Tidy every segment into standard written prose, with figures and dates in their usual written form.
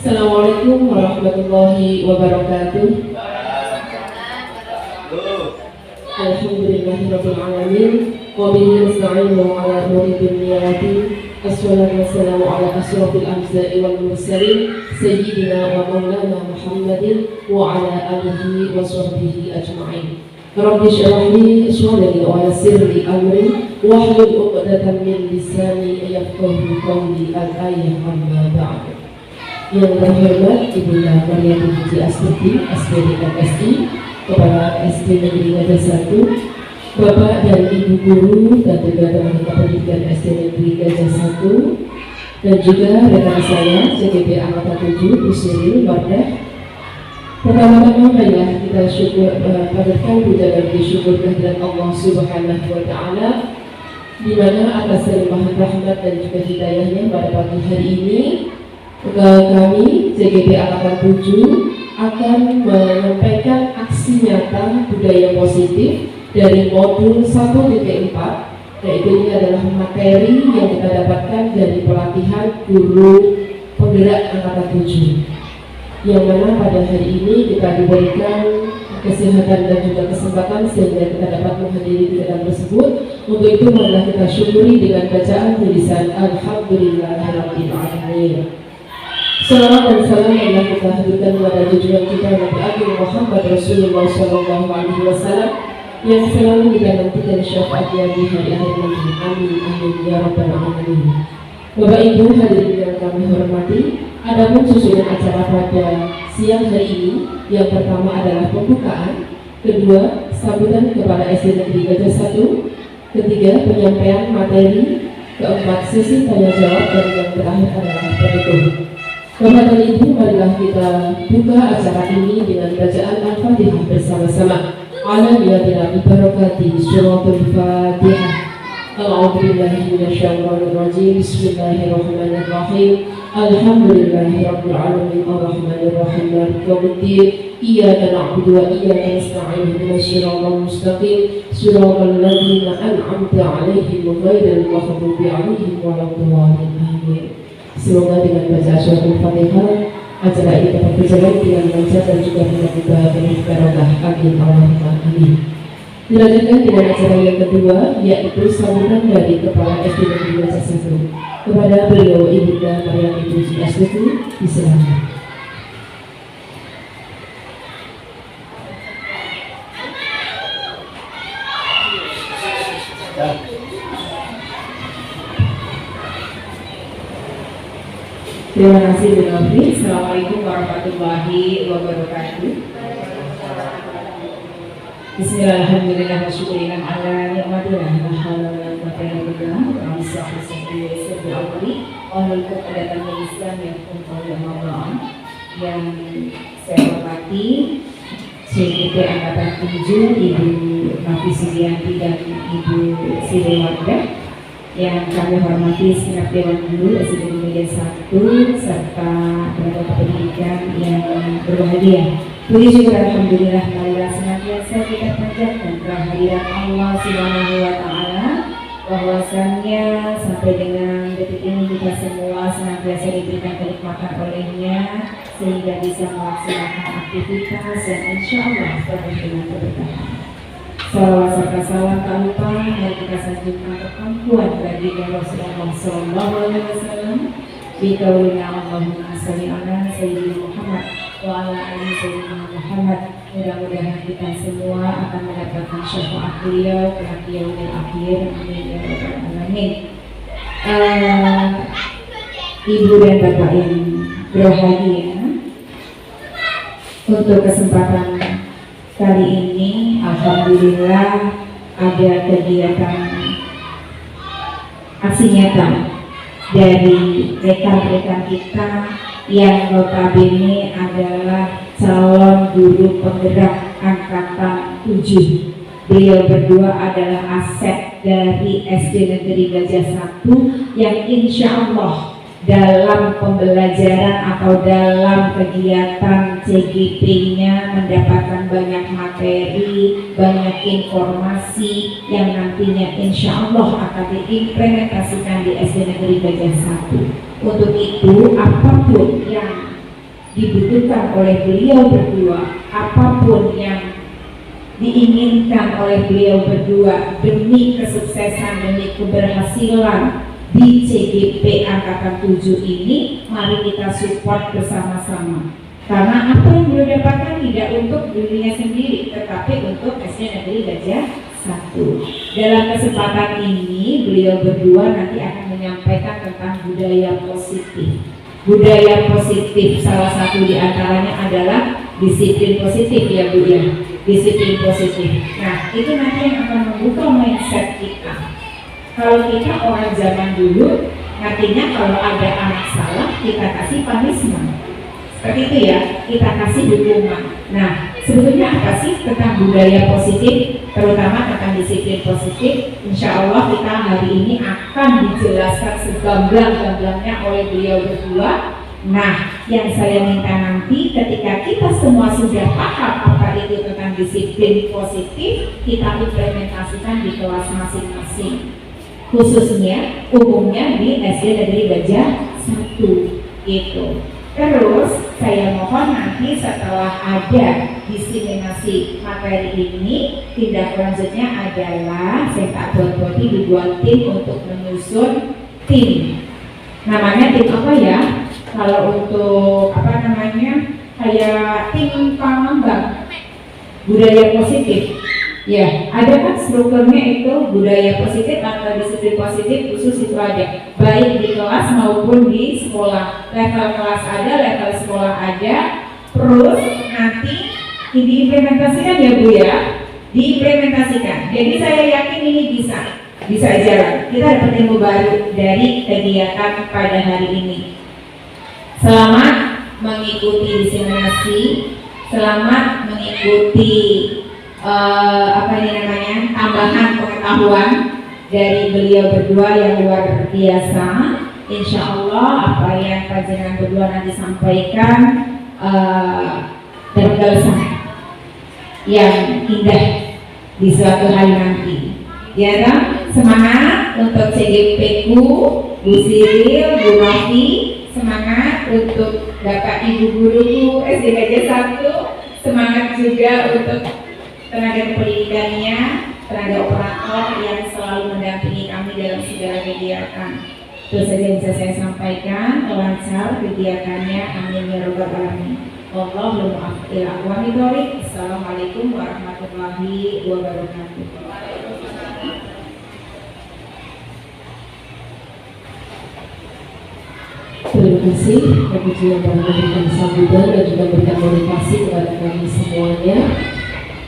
Assalamualaikum warahmatullahi wabarakatuh. Alhamdulillahirabbil alamin wa bihi nasta'inu ala umuri dunya wa din. Wassalatu wassalamu ala asyrafil anbiya'i wal mursalin sayyidina wa maulana Muhammadin wa ala alihi wa sahbihi ajma'in. Rabbi shrah li sadri wa yassir li amri wahlul 'uqdatam min lisani yafqahu qawli. Al-ayah amma ba'du. Yang terhormat Ibunda Maria Puji Astuti, SPD MSI, Kepala SD Negeri Gajah 1, Bapak dan Ibu Guru dan juga teman-teman pendidikan SD Negeri Gajah 1, dan juga rekan saya CGP Angkatan 7 Usiri Wardah. Pertama-tama marilah kita padatkan puja dan bersyukur kehadirat Allah Subhanahu wa Ta'ala, di mana atas limpahan rahmat dan juga hidayahnya pada pagi hari ini kami CGP Angkatan 7 akan menyampaikan aksi nyata budaya positif dari modul 1.4, yaitu ini adalah materi yang kita dapatkan dari pelatihan guru penggerak Angkatan 7, yang mana pada hari ini kita diberikan kesehatan dan juga kesempatan sehingga kita dapat menghadiri kegiatan tersebut. Untuk itu marilah kita syukuri dengan bacaan tulisan Alhamdulillahirabbil alamin. Salawat dan salam yang kita hadirkan kepada junjungan kita Nabi Agung Muhammad Rasulullah SAW yang selalu kita nantikan syafaatnya di hari akhir nanti. Amin amin ya rabbal alamin. Bapak Ibu hadirin yang kami hormati, adapun susunan acara pada siang hari ini, yang pertama adalah pembukaan, kedua sambutan kepada SD Negeri Gajah 1, ketiga penyampaian materi, keempat sesi tanya jawab, dan yang terakhir adalah penutup. Bapak dan Ibu, marilah kita buka acara ini dengan bacaan Al-Fatihah bersama-sama. Ala niyyatina bi barakati suratul Fatihah. A'udzu billahi minasyaitonir rajim. Bismillahirrahmanirrahim. Alhamdulillahirabbil alamin arrahmanir rahim maliki yaumiddin. Iyyaka na'budu wa iyyaka nasta'in ihdinas siratal mustaqim siratal ladzina an'amta 'alaihim ghairil maghdubi 'alaihim waladdallin. Amin. Semoga dengan baca surat Al-Fatihah acara ini dapat berjalan dengan lancar dan juga mudah-mudahan penuh barokah. Amin Allahumma amin. Dilanjutkan dengan acara yang kedua, yaitu sambutan dari Kepala SD Negeri Gajah 1. Kepada beliau Ibunda Maria Puji Astuti, disilakan. Terima kasih Bu Novi. Assalamualaikum warahmatullahi wabarakatuh. Bismillahirrahmanirrahim. Wasyukurillah ala ni'matillah wa halalan wa ta'ala wa bismillahirrahmanirrahim. Kepadatan Islam yang Ramadan yang saya hormati CGP Angkatan 7 Ibu Novi Sugianti dan Ibu Sri Wardah, yang kami hormati segenap Dewan Guru SD Negeri 1 serta tenaga pendidikan yang berbahagia. Puji syukur alhamdulillah marilah senantiasa kita panjatkan kehadiran Allah Subhanahu wa Ta'ala, bahwasannya sampai dengan detik ini kita semua senantiasa diberikan kenikmatan olehnya sehingga bisa melaksanakan aktivitas yang insya Allah penuh dengan keberkahan. Salawat serta salam tak lupa yang kita sanjungkan kemampuan bagi Rasulullah SAW. Bikaulina Allahumma salli ala Sayyidina Muhammad wa ala ali Sayyidina Muhammad. Mudah-mudahan kita semua akan mendapatkan syafaat beliau kelak yaumil akhir. Amin ya rabbal alamin. Ibu dan Bapak yang berbahagia, untuk kesempatan kali ini alhamdulillah ada kegiatan aksi nyata dari rekan-rekan kita yang notabene adalah calon guru penggerak Angkatan 7. Beliau berdua adalah aset dari SD Negeri Gajah 1 yang insya Allah dalam pembelajaran atau dalam kegiatan CGP-nya mendapatkan banyak materi, banyak informasi yang nantinya insya Allah akan diimplementasikan di SD Negeri Gajah 1. Untuk itu apapun yang dibutuhkan oleh beliau berdua, apapun yang diinginkan oleh beliau berdua demi kesuksesan, demi keberhasilan di CGP Angkatan 7 ini, mari kita support bersama-sama. Karena apa yang beliau dapatkan tidak untuk dirinya sendiri, tetapi untuk SD Negeri Gajah 1. Dalam kesempatan ini, beliau berdua nanti akan menyampaikan tentang budaya positif. Budaya positif salah satu diantaranya adalah disiplin positif ya Bu ya, disiplin positif. Nah itu nanti yang akan membuka mindset kita. Kalau kita orang zaman dulu, artinya kalau ada anak salah kita kasih punishment, seperti itu ya, kita kasih hukuman. Nah sebetulnya apa sih tentang budaya positif, terutama tentang disiplin positif? Insya Allah kita hari ini akan dijelaskan segamblang-gamblangnya oleh beliau berdua. Nah, yang saya minta nanti ketika kita semua sudah paham apa itu tentang disiplin positif, kita implementasikan di kelas masing-masing, khususnya umumnya di SD Negeri Gajah 1 gitu. Terus saya mohon nanti setelah ada diseminasi materi ini, tindak lanjutnya adalah saya tak buat dibuat tim untuk menyusun tim. Namanya tim apa ya? Kalau untuk apa namanya, kayak tim pengembang budaya positif ya, ada kan strukturnya itu budaya positif atau disiplin positif khusus itu ada, baik di kelas maupun di sekolah. Level kelas ada, level sekolah ada. Terus nanti diimplementasikan ya Bu ya, diimplementasikan. Jadi saya yakin ini bisa jalan. Kita dapat ilmu baru dari kegiatan pada hari ini. Selamat mengikuti diseminasi, selamat mengikuti tambahan pengetahuan dari beliau berdua yang luar biasa. Insya Allah apa yang panjenengan berdua nanti sampaikan tergolong yang indah di suatu hari nanti. Ya kan? Semangat untuk CGP ku, Bu Siril, Bu Novi. Semangat untuk Bapak Ibu guruku SD Gajah 1. Semangat juga untuk tenaga pendidikannya, tenaga operator yang selalu mendampingi kami dalam segala kegiatan. Itu saja yang bisa saya sampaikan. Lancar kegiatannya, amin ya robbal alamin. Wallahul muwaffiq. Assalamualaikum warahmatullahi wabarakatuh. Terima kasih Ibu yang telah memberikan sambutan dan juga memberikan motivasi kepada kami semuanya.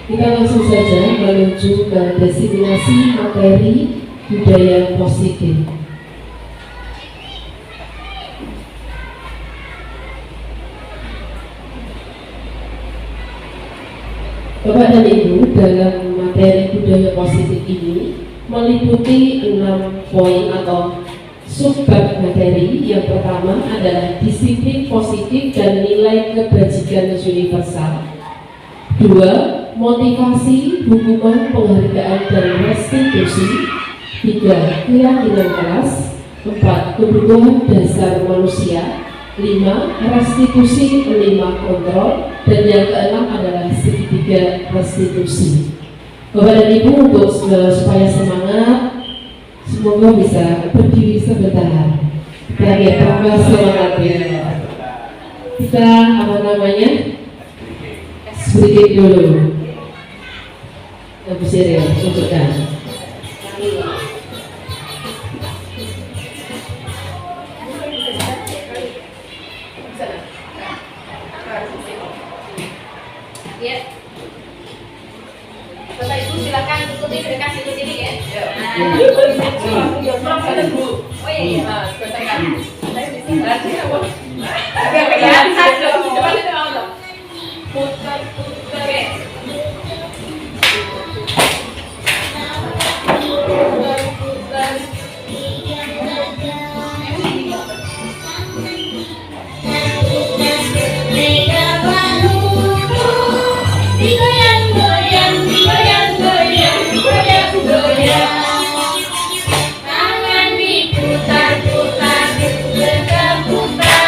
Kita langsung saja menuju ke destinasi materi budaya positif. Bapak dan Ibu, dalam materi budaya positif ini meliputi 6 poin atau subbab materi. Yang pertama adalah disiplin positif dan nilai kebajikan universal. 2. Motivasi, hukuman, penghargaan, dan restitusi. 3. Keyakinan kelas. 4. Kebutuhan dasar manusia. 5. Restitusi, 5. Kontrol. Dan yang keenam adalah segitiga restitusi. Bapak dan Ibu, untuk supaya semangat, semoga bisa berdiri sebentar. Kita lihat tambah semangatnya. Kita sedikit dulu. Ibu Siril, tunjukkan. Ya. Bapak Ibu silakan ikuti sedekah situ sini ya. Oh iya. Tangan diputar-putar, bergeputar.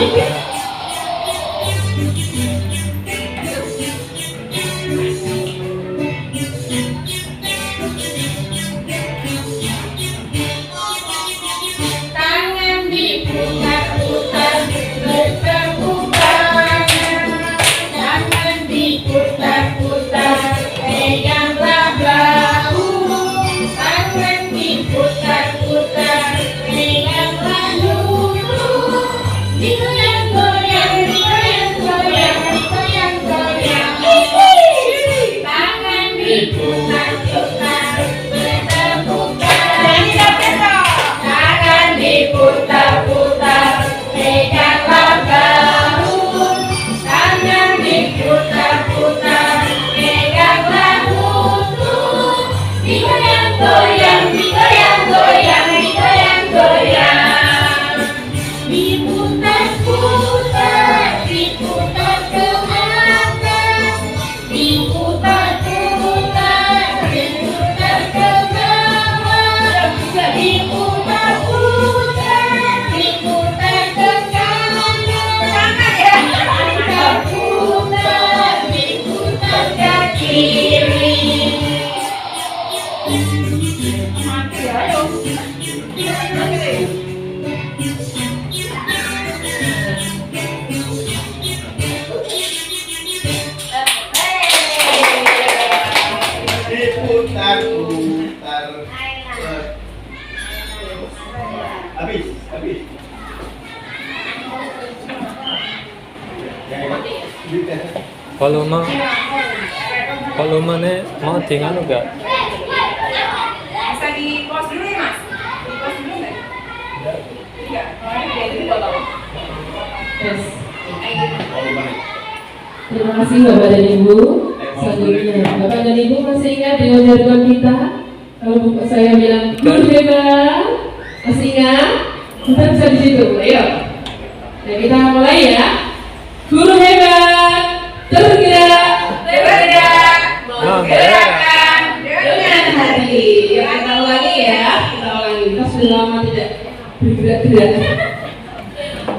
Tangan diputar-putar bertepuk tangan. Tangan diputar-putar peganglah bahu. Tangan diputar-putar peganglah lutut. Digoyang-goyang, digoyang-goyang, digoyang-goyang. Tangan diputar-putar bertepuk tangan. Tangan diputar-putar peganglah bahu. Tangan diputar-putar peganglah lutut. Digoyang-goyang, digoyang-goyang, digoyang-goyang. Diputar-putar, diputar ke atas. Diputar-putar, diputar ke bawah. Diputar-putar, diputar ke kanan. Diputar-putar, diputar ke kiri. Diputar-putar. Habis. Volumenya mau tinggal enggak? Bisa di pause dulu ya, Mas? Di pause dulu nggak? Iya. Yes. Oh, gimana? Terima kasih Bapak dan Ibu. Selanjutnya, Bapak dan Ibu masih ingat dengan jargon kita? Kalau Bapak saya bilang guru hebat, masih ingat? Kita bisa di situ, ayo. Nah, kita mulai ya. Guru hebat, tergerak, menggerakkan dengan hati. Ya, kita ulangi ya. Kita ulangi. Kita sudah lama tidak bergerak-gerak.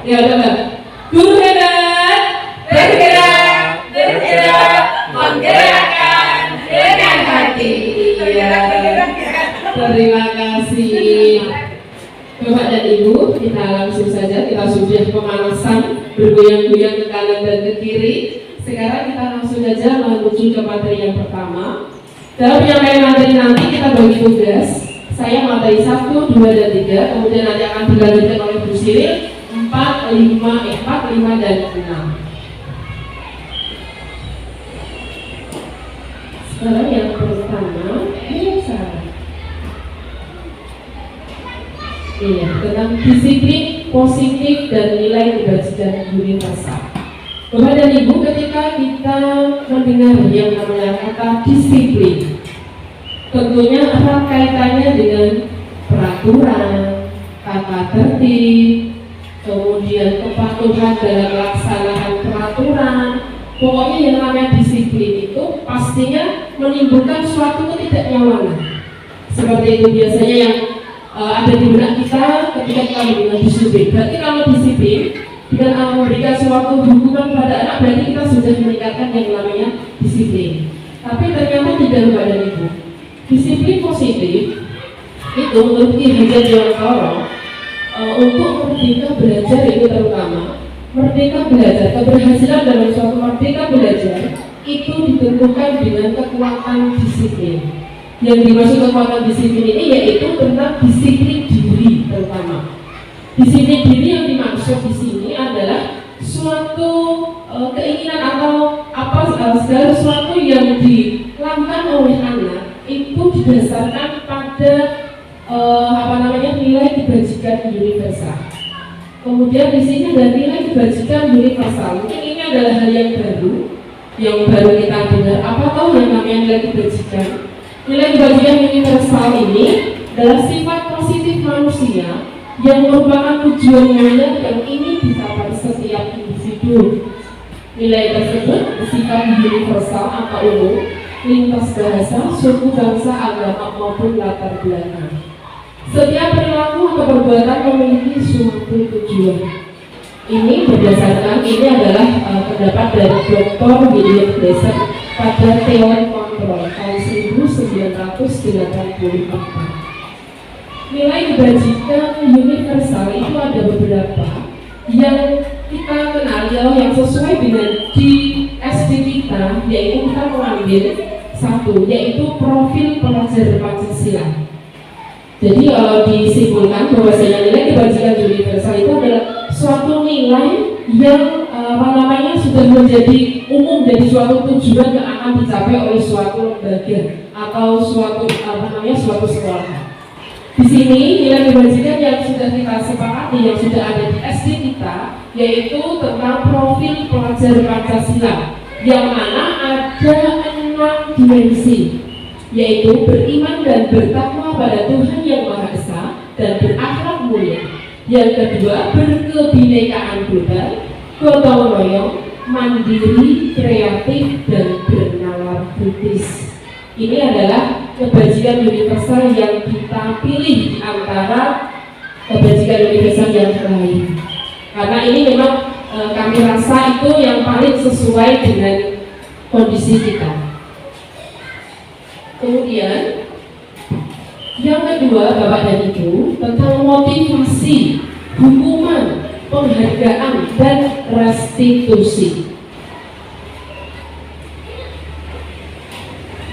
Ya, udah, Mbak. Guru hebat, bergerak, menggerakkan dengan hati. Ya. Terima kasih Bapak dan Ibu. Kita langsung saja, kita sudah pemanasan bergoyang-goyang ke kanan dan ke kiri. Sekarang kita langsung saja menuju ke materi yang pertama. Dalam penyampaian materi nanti kita bagi tugas. Saya materi 1, 2, dan 3. Kemudian nanti akan dilanjutkan oleh Bu Siril 4, 5, dan 6. Sekarang yang pertama, biasa. Iya, tentang disiplin positif dan nilai kebajikan universal. Bapak dan Ibu, ketika kita mendengar yang namanya kata disiplin, tentunya apa kaitannya dengan peraturan, tata tertib, kemudian kepatuhan dalam pelaksanaan peraturan. Pokoknya yang namanya disiplin itu pastinya menimbulkan suatu ketidaknyamanan. Seperti itu biasanya yang ada di benak kita ketika kita mendengar disiplin. Berarti kalau disiplin dengan memberikan suatu hukuman pada anak, berarti kita sudah meningkatkan yang namanya disiplin. Tapi ternyata tidak, Bapak dan Ibu. Disiplin positif itu menurut Ki Hajar Dewantara untuk merdeka belajar itu terutama merdeka belajar, keberhasilan dalam suatu merdeka belajar itu ditentukan dengan kekuatan disiplin. Yang dimaksud kekuatan disiplin ini yaitu tentang disiplin diri terutama. Disiplin diri yang dimaksud di sini adalah suatu keinginan atau segala sesuatu yang dilakukan oleh anak itu didasarkan pada nilai kebajikan universal. Kemudian di sini ada nilai kebajikan universal. Mungkin ini adalah hal yang baru kita dengar. Apa tahu yang namanya nilai kebajikan? Nilai kebajikan universal ini adalah sifat positif manusia yang merupakan tujuan mulia yang ini dicapai setiap individu. Nilai tersebut bersifat universal atau umum, lintas bahasa, suku, bangsa, agama maupun latar belakang. Setiap perilaku atau perbuatan memiliki suatu tujuan. Ini berdasarkan ini adalah pendapat dari Dr. William Glaser pada teori kontrol tahun 1984. Nilai kebajikan universal itu ada beberapa yang kita kenali yang sesuai dengan di SD kita, yaitu kita mengambil satu, yaitu profil pelajar Pancasila. Jadi kalau disimpulkan bahwasanya nilai kebajikan universal itu adalah suatu nilai yang sudah menjadi umum dari suatu tujuan yang akan dicapai oleh suatu lembaga atau suatu suatu sekolah. Di sini nilai kebajikan yang sudah kita sepakati yang sudah ada di SD kita yaitu tentang profil pelajar Pancasila yang mana ada 6 dimensi, yaitu beriman dan bertakwa pada Tuhan Yang Maha Esa dan berakhlak mulia. Yang kedua, berkebinekaan global, gotong royong, mandiri, kreatif, dan bernalar kritis. Ini adalah kebajikan universal yang kita pilih di antara kebajikan universal yang lain. Karena ini memang kami rasa itu yang paling sesuai dengan kondisi kita. Kemudian yang kedua, Bapak dan Ibu, tentang motivasi, hukuman, penghargaan, dan restitusi.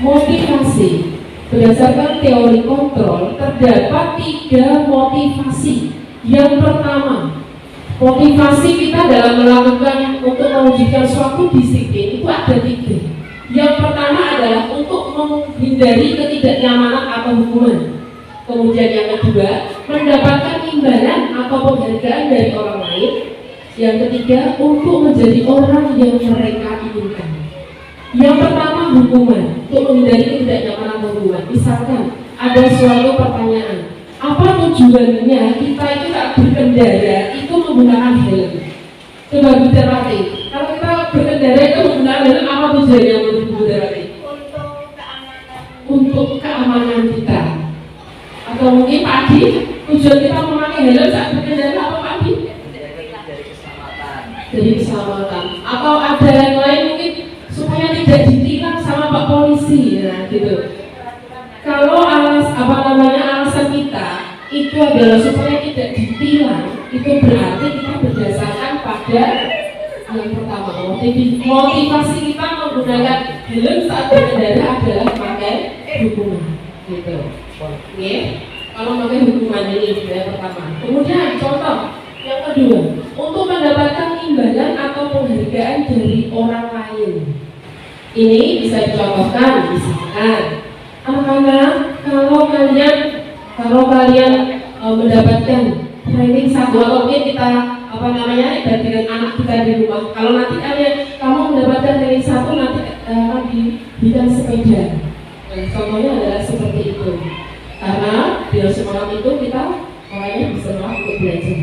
Motivasi, berdasarkan teori kontrol, terdapat 3 motivasi. Yang pertama, motivasi kita dalam melakukan untuk mewujudkan suatu disiplin itu ada 3. Yang pertama adalah untuk menghindari ketidaknyamanan atau hukuman. Kemudian yang kedua, mendapatkan imbalan atau penghargaan dari orang lain. Yang ketiga, untuk menjadi orang yang mereka inginkan. Yang pertama, hukuman, untuk menghindari ketidaknyamanan atau hukuman. Misalkan ada suatu pertanyaan, apa tujuannya kita itu tak berkendara itu menggunakan helm? Coba bicara, kalau kita berkendara itu menggunakan helm, apa tujuannya menurut Bu Darati? Untuk keamanan kita. Atau mungkin Pak Adi, tujuan kita memakai helm saat berkendara apa Pak Adi? Jadi keselamatan. Atau ada yang lain mungkin supaya tidak ditilang sama Pak Polisi, ya gitu. Kalau alasan kita itu adalah supaya tidak ditilang, itu berarti kita berdasarkan pada yang pertama, motivasi kita menggunakan helm saat berkendara adalah pakai hukuman, gitu. Oke, kalau pakai hukuman ini yang pertama. Kemudian contoh yang kedua, untuk mendapatkan imbalan atau penghargaan dari orang lain. Ini bisa dicontohkan, misalkan anak-anak kalau kalian mendapatkan training satu atau mungkin kita dengan anak kita di rumah, kalau nanti kamu mendapatkan training satu nanti akan diberikan sepeda. Nah, contohnya adalah seperti itu. Karena di sekolah itu kita orangnya bisa untuk belajar.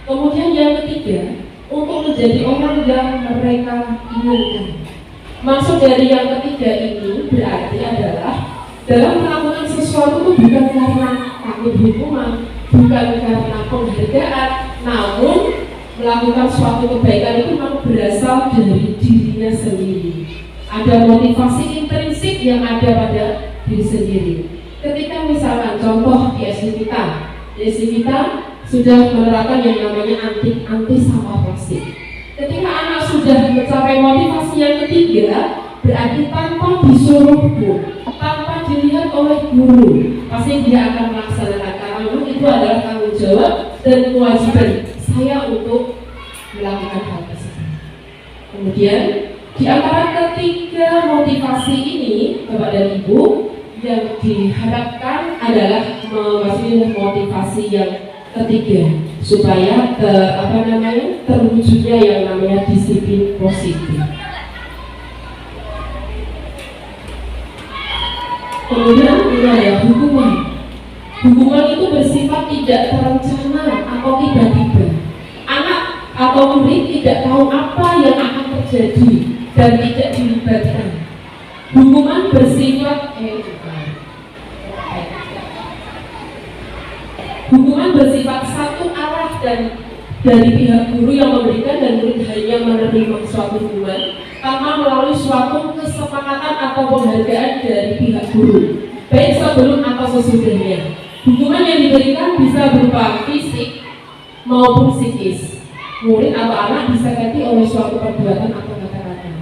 Kemudian yang ketiga, untuk menjadi orang yang mereka inginkan. Maksud dari yang ketiga ini berarti adalah dalam melakukan sesuatu itu bukan karena takut hukuman, bukan karena penghargaan, namun melakukan suatu kebaikan itu memang berasal dari dirinya sendiri. Ada motivasi intrinsik yang ada pada diri sendiri. Ketika misalkan contoh di SD kita sudah menerapkan yang namanya anti sampah plastik. Ketika anak sudah mencapai motivasi yang ketiga, berarti tanpa disuruh pun, tanpa dilihat oleh guru, pasti dia akan melaksanakan karena itu adalah tanggung jawab dan kewajiban saya untuk melakukan hal tersebut. Kemudian di antara ketiga motivasi ini, Bapak dan Ibu, yang diharapkan adalah motivasi yang ketiga supaya terwujudnya yang namanya disiplin positif. Kemudian ini ada hukuman. Hukuman itu bersifat tidak terencana atau tiba-tiba. Anak atau murid tidak tahu apa yang akan terjadi dan tidak dilibatkan. Hukuman bersifat Hukuman bersifat satu arah dan dari pihak guru yang memberikan dan murid hanya menerima suatu hukuman tanpa melalui suatu kesepakatan atau penghargaan dari pihak guru, baik sebelum atau sesudahnya. Hukuman yang diberikan bisa berupa fisik maupun psikis. Murid atau anak bisa ganti oleh suatu perbuatan atau kata-kata.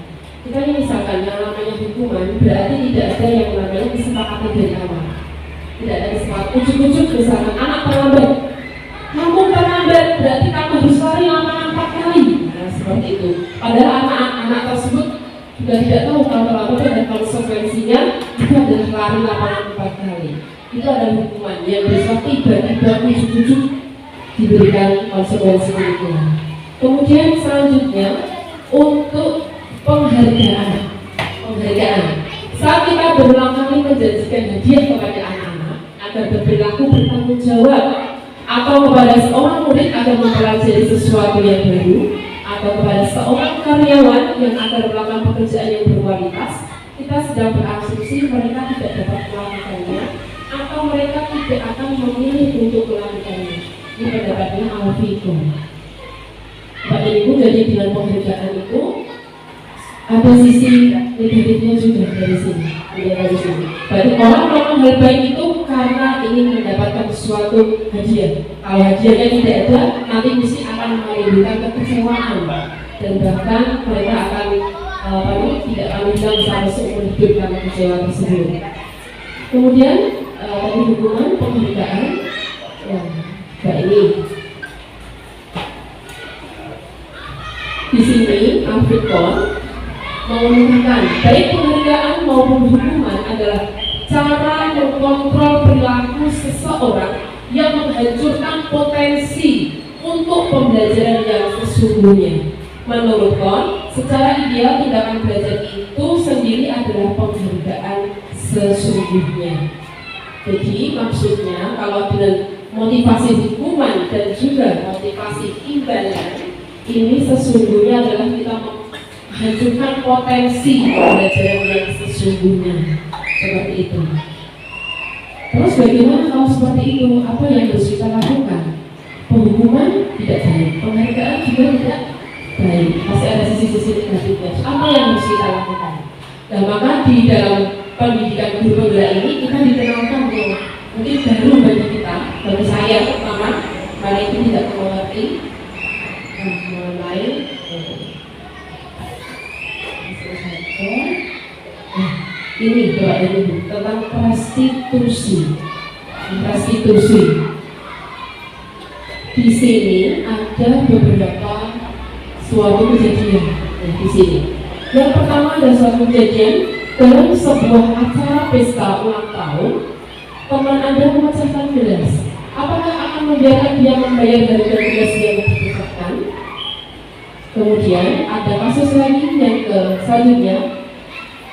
Kita ini misalkan yang namanya hukuman berarti tidak ada yang namanya kesepakatan dari awal. Tidak ada kesepakatan. Ujuk-ujuk misalkan anak terlambat. Kamu terlambat berarti kamu harus lari lapangan 4 kali. Nah, seperti itu. Padahal anak-anak tersebut juga tidak tahu kalau terlambat dan konsekuensinya itu adalah lari lapangan 4 kali. Itu adalah hukuman yang bersifat tiba-tiba ujuk-ujuk diberikan konsekuensi itu. Kemudian selanjutnya untuk penghargaan. Saat kita berulang kali menjanjikan hadiah kepada anak-anak agar berperilaku bertanggung jawab, atau kepada seorang murid agar mempelajari sesuatu yang baru, atau kepada seorang karyawan yang akan melakukan pekerjaan yang berkualitas, kita sedang berasumsi mereka tidak dapat melakukannya atau mereka tidak akan memilih untuk melakukannya. Ini pendapatnya Al-Fiqh. Bapak dan Ibu, jadi dengan penghargaan itu ada sisi negatifnya juga dari sini. Berarti orang melakukan hal baik itu karena ingin mendapatkan sesuatu hadiah. Kalau hadiahnya tidak ada, nanti mesti akan menimbulkan kekecewaan dan bahkan mereka akan tidak akan hilang sampai seumur hidup karena kecewa tersebut. Kemudian tadi hubungan penghargaan, ini di sini Al-Fiqh mengumumkan baik penghargaan maupun hukuman adalah cara mengkontrol perilaku seseorang yang menghancurkan potensi untuk pembelajaran yang sesungguhnya. Menurut Kon, secara ideal tindakan belajar itu sendiri adalah penghargaan sesungguhnya. Jadi maksudnya kalau dengan motivasi hukuman dan juga motivasi imbalan, ini sesungguhnya adalah kita menghancurkan potensi pembelajaran yang sesungguhnya. Seperti itu. Terus bagaimana kalau seperti itu? Apa yang harus kita lakukan? Penghukuman tidak baik, penghargaan juga tidak baik. Masih ada sisi-sisi negatifnya. Apa yang harus kita lakukan? Dan maka di dalam pendidikan guru penggerak ini kita dikenalkan yang mungkin baru bagi kita, bagi saya terutama, karena itu tidak mengerti mengenai ini Bapak dan Ibu tentang prostitusi. Di sini ada beberapa suatu kejadian di sini. Yang pertama ada suatu kejadian dalam sebuah acara pesta ulang tahun, teman Anda memecahkan gelas. Apakah akan membiarkan dia membayar harga gelas yang dipecahkan? Kemudian ada kasus lagi yang selanjutnya,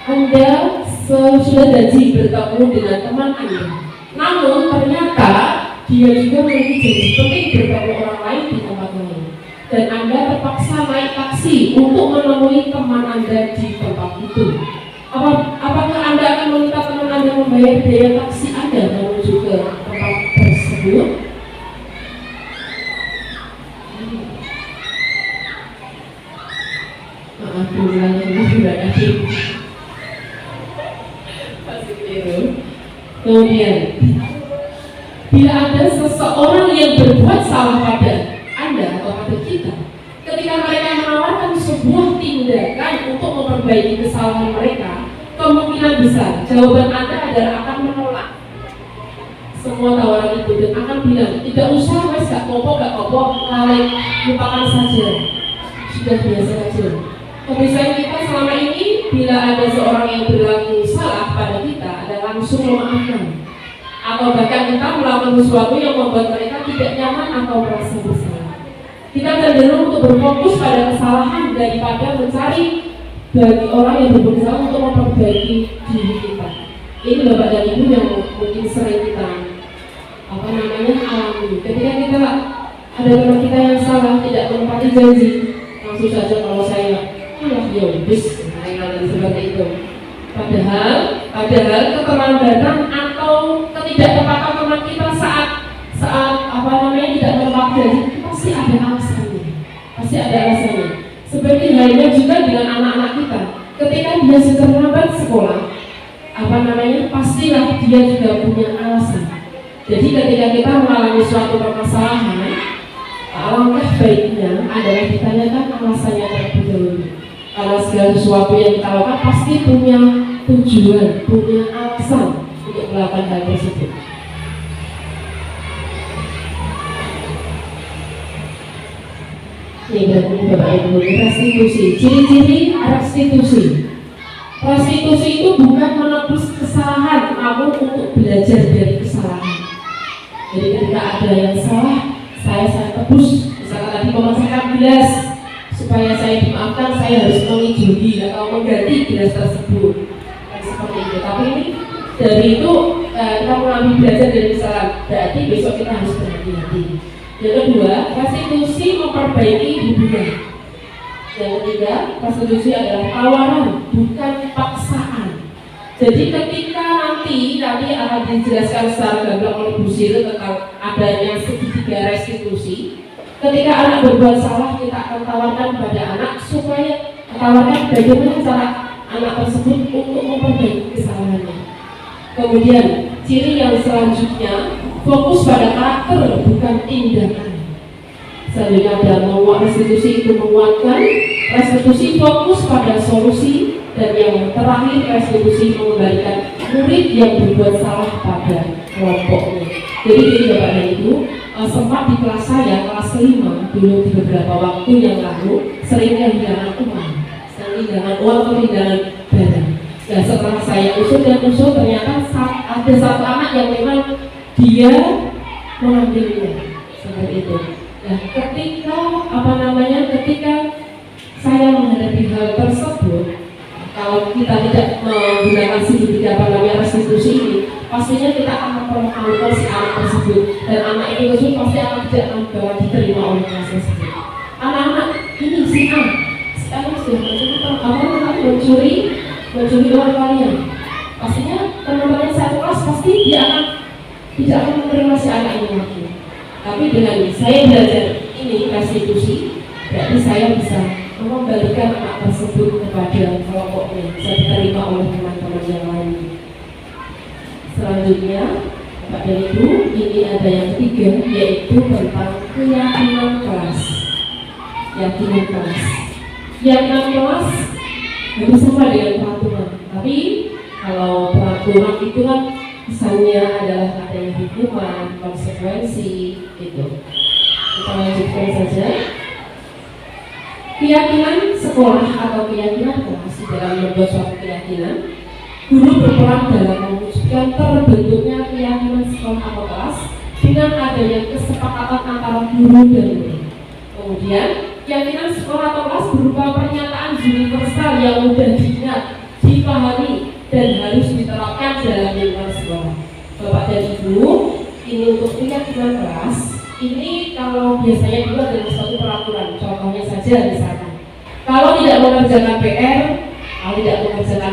Anda sudah janji bertemu dengan teman Anda, namun ternyata dia juga memiliki janji penting bertemu orang lain di tempat lain, dan Anda terpaksa naik taksi untuk menemui teman Anda di tempat itu. Apakah Anda akan meminta teman Anda membayar biaya taksi Anda menuju ke tempat tersebut? Maaf, kemudian, bila ada seseorang yang berbuat salah pada Anda atau pada kita, ketika mereka menawarkan sebuah tindakan untuk memperbaiki kesalahan mereka, kemungkinan besar jawaban Anda adalah akan menolak semua tawaran itu dan akan bilang, tidak usah, wes gak kopo, kalian lupakan saja, sudah biasa saja. Kebiasaan kita selama ini, bila ada seorang yang berlaku salah pada kita, ada langsung memaafkan, atau bahkan kita melakukan sesuatu yang membuat mereka tidak nyaman atau merasa bersalah. Kita cenderung untuk berfokus pada kesalahan daripada mencari bagi orang yang berbuat salah untuk memperbaiki diri kita. Ini Bapak dan Ibu yang mungkin sering kita alami. Ketika kita ada teman kita yang salah, tidak menepati janji, langsung saja kalau saya yobis, seperti itu. Padahal keterlambatan atau ketidaktepatan teman kita saat tidak menepati janji, pasti ada alasan. pasti ada alasannya. Seperti halnya juga dengan anak-anak kita, ketika dia sudah terlambat sekolah, pastilah dia juga punya alasan. Jadi ketika kita mengalami suatu permasalahan, alangkah baiknya adalah ditanyakan alasannya terlebih dahulu. Karena segala sesuatu yang kita lakukan pasti punya tujuan, punya alasan untuk melakukan hal tersebut. Ini berarti Bapak Ibu, restitusi. Ciri-ciri restitusi. Restitusi itu bukan menebus kesalahan, namun untuk belajar dari kesalahan. Jadi ketika ada yang salah, saya tebus. Misalkan tadi memecahkan gelas, supaya saya dimaafkan, saya harus mengijoli atau mengganti gelas tersebut. Seperti itu. Tapi ini dari itu kita mengambil belajar dari kesalahan. Berarti besok kita harus berhati-hati. Yang kedua, restitusi memperbaiki hubungan. Yang ketiga, restitusi adalah tawaran, bukan paksaan. Jadi ketika nanti akan dijelaskan secara gamblang oleh Bu Sri tentang adanya segitiga restitusi. Ketika anak berbuat salah, kita akan tawarkan kepada anak supaya tawarkan bagaimana cara anak tersebut untuk memperbaiki kesalahannya. Kemudian ciri yang selanjutnya, fokus pada karakter bukan tindakan. Selanjutnya ada restitusi itu menguatkan, restitusi fokus pada solusi, dan yang terakhir restitusi mengembalikan murid yang berbuat salah pada kelompoknya. Jadi Bapak dan Ibu, sempat di kelas saya, kelas 5 dulu di beberapa waktu yang lalu sering kehilangan uang, atau kehilangan barang. Dan setelah saya usut ternyata ada satu anak yang memang dia mengambilnya seperti itu. Nah, ketika saya menghadapi hal tersebut, kalau kita tidak menggunakan segitiga restitusi ini, pastinya kita akan mempermalukan si anak tersebut, dan anak itu pasti akan tidak akan diterima oleh kelas tersebut. Anak-anak ini si A sudah mencuri uang kalian, pastinya teman-teman satu kelas pasti dia tidak akan menerima si anak ini lagi. Tapi dengan saya belajar ini restitusi, berarti saya bisa mengembalikan anak tersebut kepada kelompoknya, bisa diterima oleh teman-teman yang lain. Selanjutnya, Bapak dan Ibu, ini ada yang ketiga, yaitu tentang keyakinan kelas. Keyakinan kelas hampir sama dengan peraturan, tapi kalau peraturan itu kan misalnya adalah adanya hukuman, konsekuensi, gitu. Kita lanjutkan saja. Keyakinan sekolah atau keyakinan kelas dalam membuat suatu keyakinan, guru berperan dalam mewujudkan terbentuknya keyakinan sekolah atau kelas dengan adanya kesepakatan antara guru dan murid. Kemudian, keyakinan sekolah atau kelas berupa pernyataan universal yang mudah diingat, dipahami, dan harus diterapkan dalam lingkungan sekolah. Bapak dan Ibu, ini untuk keyakinan kelas, ini kalau biasanya juga adalah suatu peraturan. Contohnya saja misalkan, kalau tidak mengerjakan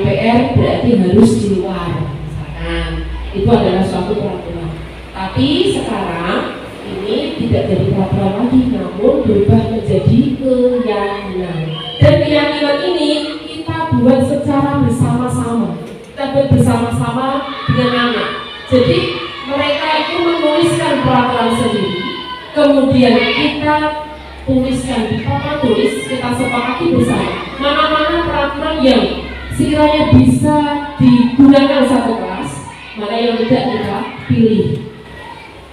PR berarti harus di luar, misalkan. Itu adalah suatu peraturan. Tapi sekarang ini tidak jadi peraturan lagi, namun berubah menjadi keyakinan. Dan keyakinan ini kita buat secara bersama-sama. Kita buat bersama-sama dengan anak. Jadi mereka itu menuliskan peraturan sendiri, kemudian kita tuliskan di papan tulis, kita sepakati bersama mana-mana peraturan yang sekiranya bisa digunakan satu kelas, mana yang tidak kita pilih.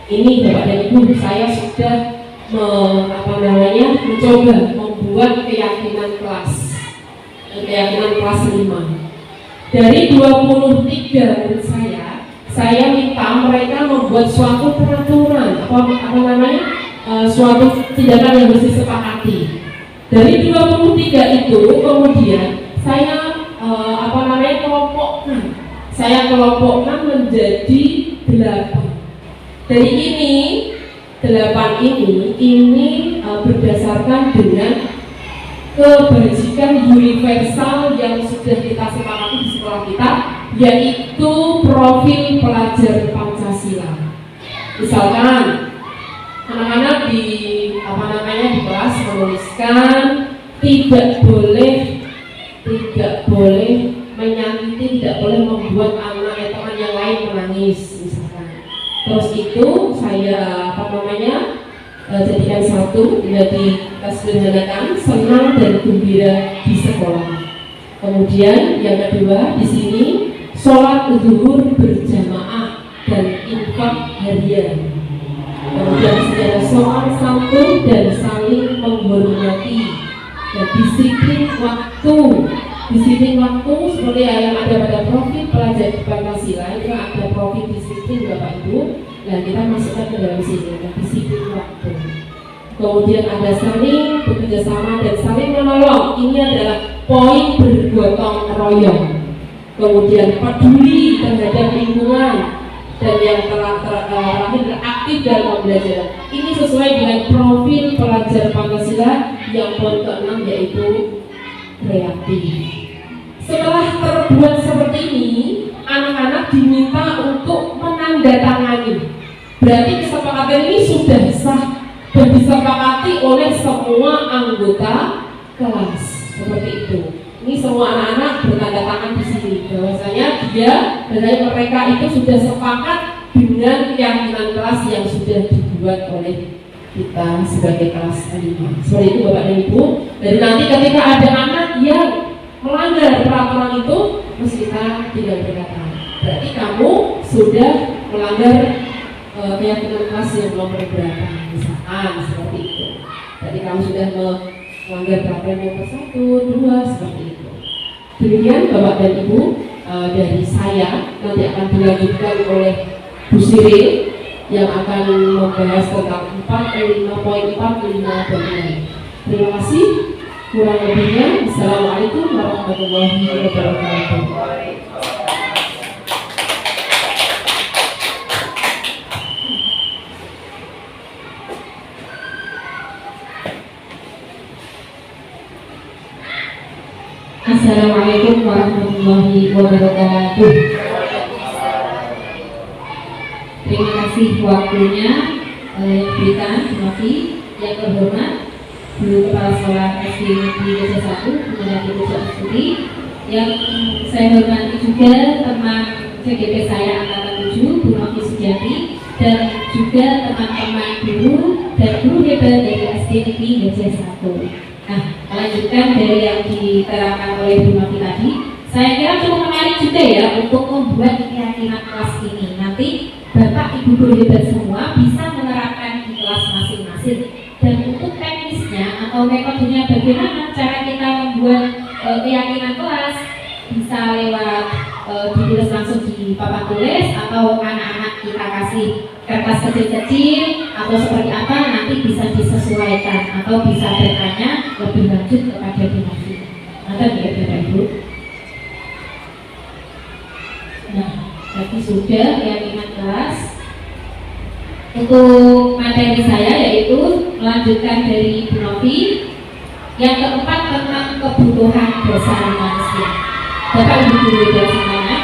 Ini Bapak dan Ibu, saya sudah mencoba membuat keyakinan kelas 5. Dari 23 murid saya minta mereka membuat suatu peraturan, suatu tindakan yang harus disepakati. Dari 23 itu kemudian saya kelompokkan menjadi 8. Dari ini 8 ini berdasarkan dengan kebajikan universal yang sudah kita sepakati di sekolah kita, yaitu profil pelajar Pancasila. Misalkan anak-anak di di kelas menuliskan tidak boleh menyakiti, tidak boleh membuat anak teman yang lain menangis misalkan. Terus itu saya jadikan satu, jadi kita sederhanakan senang dan gembira di sekolah. Kemudian yang kedua di sini sholat zuhur berjamaah dan infak harian. Kemudian secara soal santun dan saling menghormati dan disiplin waktu seperti yang ada pada profil pelajar Pancasila itu ada profil disiplin Bapak Ibu. Nah kita masukkan ke dalam sini ada disiplin waktu. Kemudian ada saling bekerja sama dan saling menolong. Ini adalah poin bergotong royong. Kemudian peduli terhadap lingkungan dan yang terakhir aktif dalam pembelajaran. Ini sesuai dengan profil pelajar Pancasila yang poin ke-6 yaitu kreatif. Setelah terbuat seperti ini, anak-anak diminta untuk menandatangani. Berarti kesepakatan ini sudah sah dan disepakati oleh semua anggota kelas. Seperti itu. Ini semua anak-anak bertanda tangan di sini. Bahwasanya mereka itu sudah sepakat dengan keyakinan kelas yang sudah dibuat oleh kita sebagai kelas 5. Seperti itu Bapak dan Ibu. Dan nanti ketika ada anak yang melanggar peraturan itu, terus kita tidak berkata, berarti kamu sudah melanggar keyakinan kelas yang nomor berapa, misalkan seperti itu. Berarti kamu sudah melanggar peraturan nomor 1, 2, seperti itu. Demikian Bapak dan Ibu dari saya, nanti akan dilanjutkan oleh Bu Siril yang akan membahas tentang 4.5.4, 5, dan 6. Terima kasih. Kurang lebihnya, Assalamualaikum warahmatullahi wabarakatuh. Assalamualaikum warahmatullahi wabarakatuh. Terima kasih waktunya yang diberikan. Terima kasih yang terhormat Guru Kepala Sekolah SD Negeri Gajah 1 Bunda Ibu Sri, yang saya hormati juga teman CGP saya angkatan 7 Bu Novi Sujati, dan juga teman-teman guru dan guru hebat dari SD Negeri Gajah 1. Nah, melanjutkan dari yang diterangkan oleh Bu Novi tadi, saya kira cukup menarik juga ya untuk membuat keyakinan kelas ini. Nanti Bapak Ibu guru hebat semua bisa menerapkan di kelas masing-masing. Dan untuk teknisnya atau metodenya bagaimana cara kita membuat keyakinan kelas, bisa lewat ditulis langsung di papan tulis atau anak-anak kita kasih kertas kecil-kecil atau seperti apa, nanti bisa disesuaikan atau bisa bertanya lebih lanjut kepada dinasti. Ada ya Bapak Ibu? Nah, tadi sudah keyakinan kelas. Untuk materi saya yaitu melanjutkan dari Bu Novi. Yang keempat tentang kebutuhan dasar manusia. Bapak Ibu guru dan semuanya,